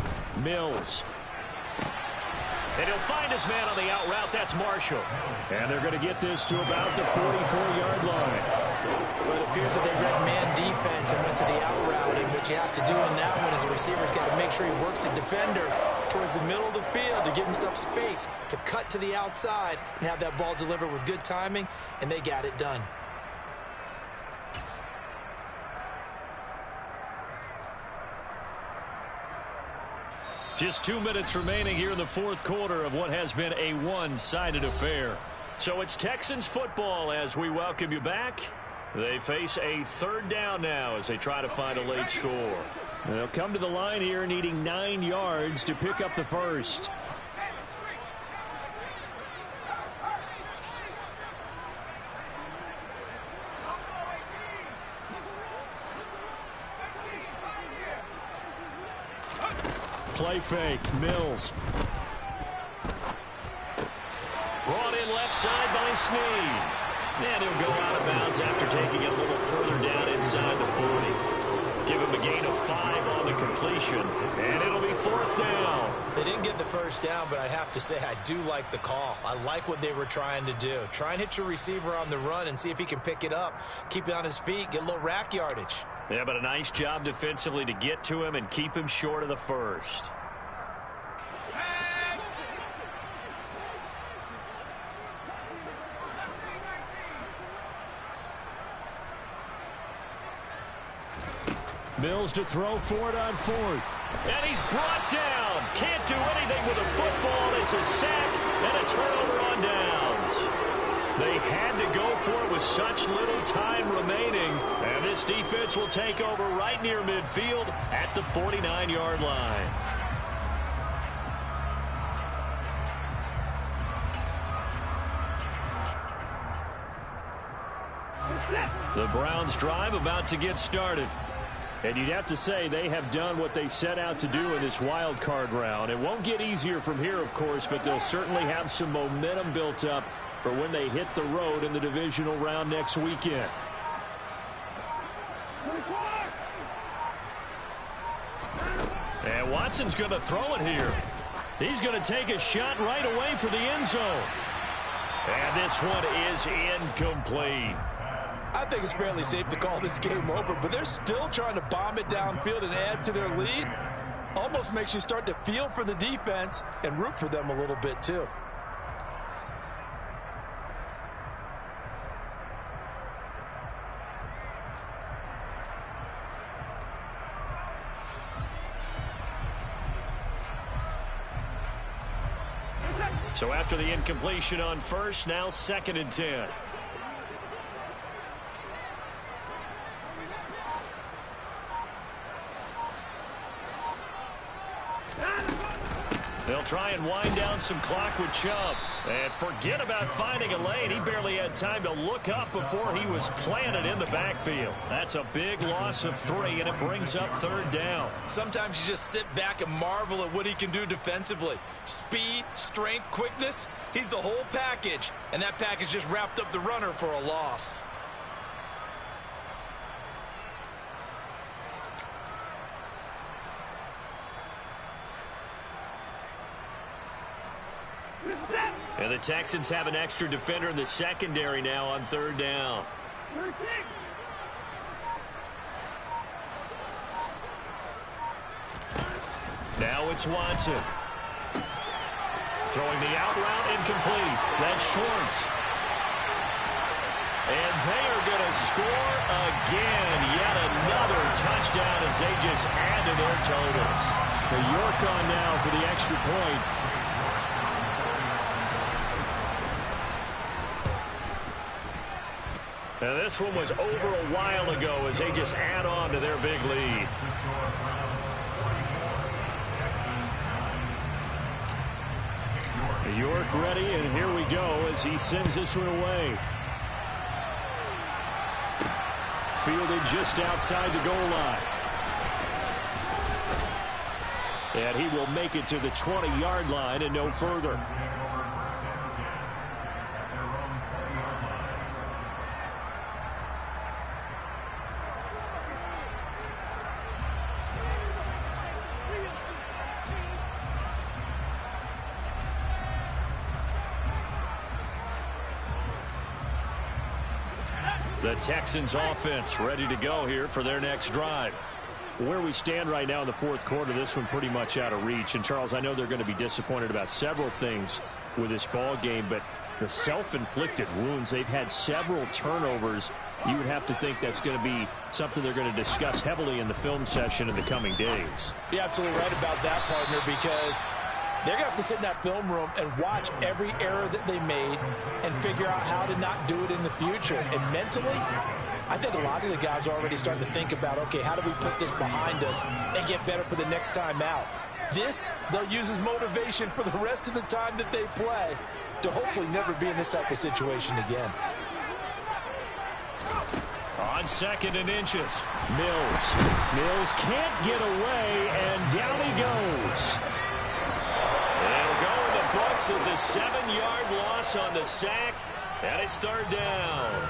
Mills. And he'll find his man on the out route. That's Marshall. And they're going to get this to about the 44-yard line. Well, it appears that they read man defense and went to the out route. And what you have to do in that one is the receiver's got to make sure he works the defender towards the middle of the field to give himself space to cut to the outside and have that ball delivered with good timing, and they got it done. Just 2 minutes remaining here in the 4th quarter of what has been a one-sided affair. So it's Texans football as we welcome you back. They face a 3rd down now as they try to find a late score. They'll come to the line here needing 9 yards to pick up the first. play fake. Mills. Brought in left side by Snead. And he'll go out of bounds after taking it a little further down inside the 40. Give him a gain of 5 on the completion. And it'll be 4th down. They didn't get the first down, but I have to say I do like the call. I like what they were trying to do. Try and hit your receiver on the run and see if he can pick it up. Keep it on his feet, get a little rack yardage. Yeah, but a nice job defensively to get to him and keep him short of the first. Mills to throw for it on 4th. And he's brought down. Can't do anything with a football. It's a sack and a turnover on downs. They had to go for it with such little time remaining. And this defense will take over right near midfield at the 49-yard line. The Browns drive about to get started. And you'd have to say they have done what they set out to do in this wild card round. It won't get easier from here, of course, but they'll certainly have some momentum built up for when they hit the road in the divisional round next weekend. And Watson's going to throw it here. He's going to take a shot right away for the end zone. And this one is incomplete. I think it's fairly safe to call this game over, but they're still trying to bomb it downfield and add to their lead. Almost makes you start to feel for the defense and root for them a little bit too. So after the incompletion on first, now 2nd and 10. They'll try and wind down some clock with Chubb. And forget about finding a lane. He barely had time to look up before he was planted in the backfield. That's a big loss of 3, and it brings up 3rd down. Sometimes you just sit back and marvel at what he can do defensively. Speed, strength, quickness. He's the whole package. And that package just wrapped up the runner for a loss. And the Texans have an extra defender in the secondary now on 3rd down. Now it's Watson. Throwing the out route incomplete. That's Schwartz. And they are going to score again. Yet another touchdown as they just add to their totals. The York on now for the extra point. Now this one was over a while ago as they just add on to their big lead. York ready, and here we go as he sends this one away. Fielded just outside the goal line. And he will make it to the 20-yard line and no further. The Texans offense ready to go here for their next drive. Where we stand right now in the 4th quarter, this one pretty much out of reach. And, Charles, I know they're going to be disappointed about several things with this ball game, but the self-inflicted wounds, they've had several turnovers. You would have to think that's going to be something they're going to discuss heavily in the film session in the coming days. You're absolutely right about that, partner, because they're going to have to sit in that film room and watch every error that they made and figure out how to not do it in the future. And mentally, I think a lot of the guys are already starting to think about, okay, how do we put this behind us and get better for the next time out? This, they'll use as motivation for the rest of the time that they play to hopefully never be in this type of situation again. On 2nd and inches. Mills can't get away, and down he goes. It'll go in the books as a 7-yard loss on the sack, and it's 3rd down.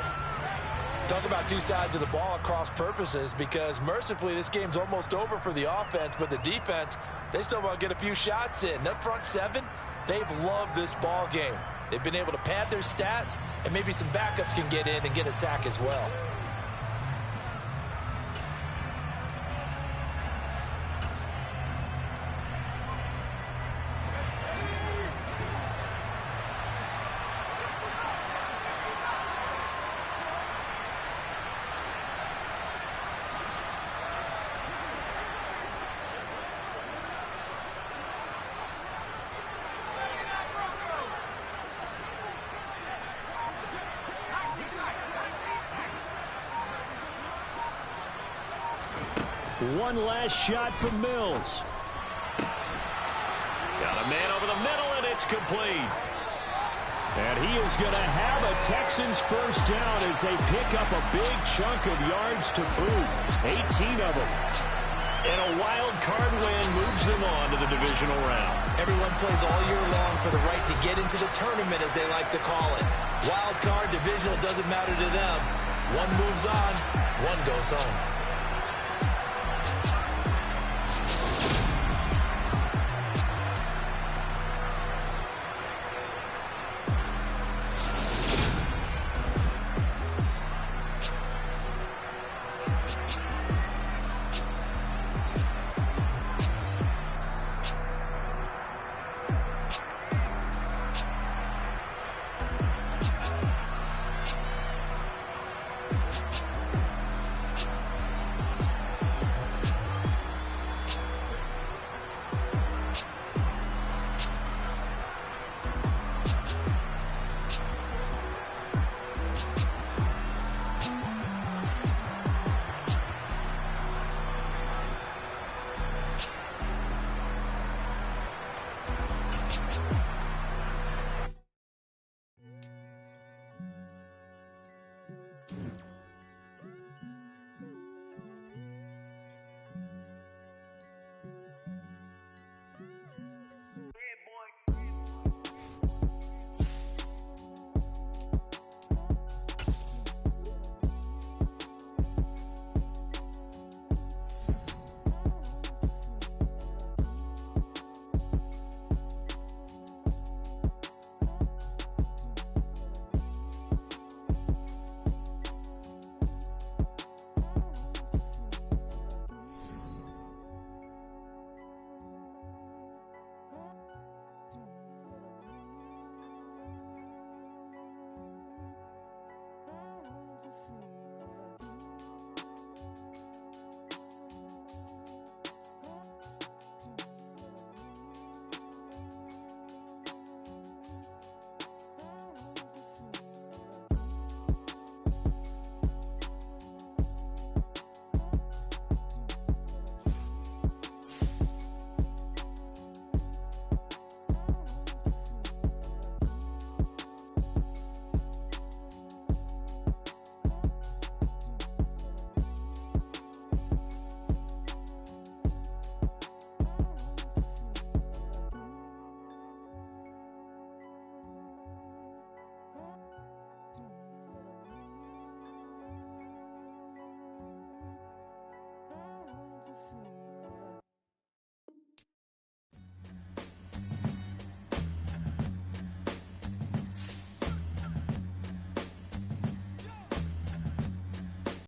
Talk about two sides of the ball at cross purposes, because mercifully this game's almost over for the offense, but the defense, they still want to get a few shots in. That front seven, they've loved this ball game. They've been able to pad their stats, and maybe some backups can get in and get a sack as well. One last shot from Mills. Got a man over the middle, and it's complete. And he is going to have a Texans first down as they pick up a big chunk of yards to boot. 18 of them. And a wild card win moves them on to the divisional round. Everyone plays all year long for the right to get into the tournament, as they like to call it. Wild card, divisional, doesn't matter to them. One moves on, one goes home.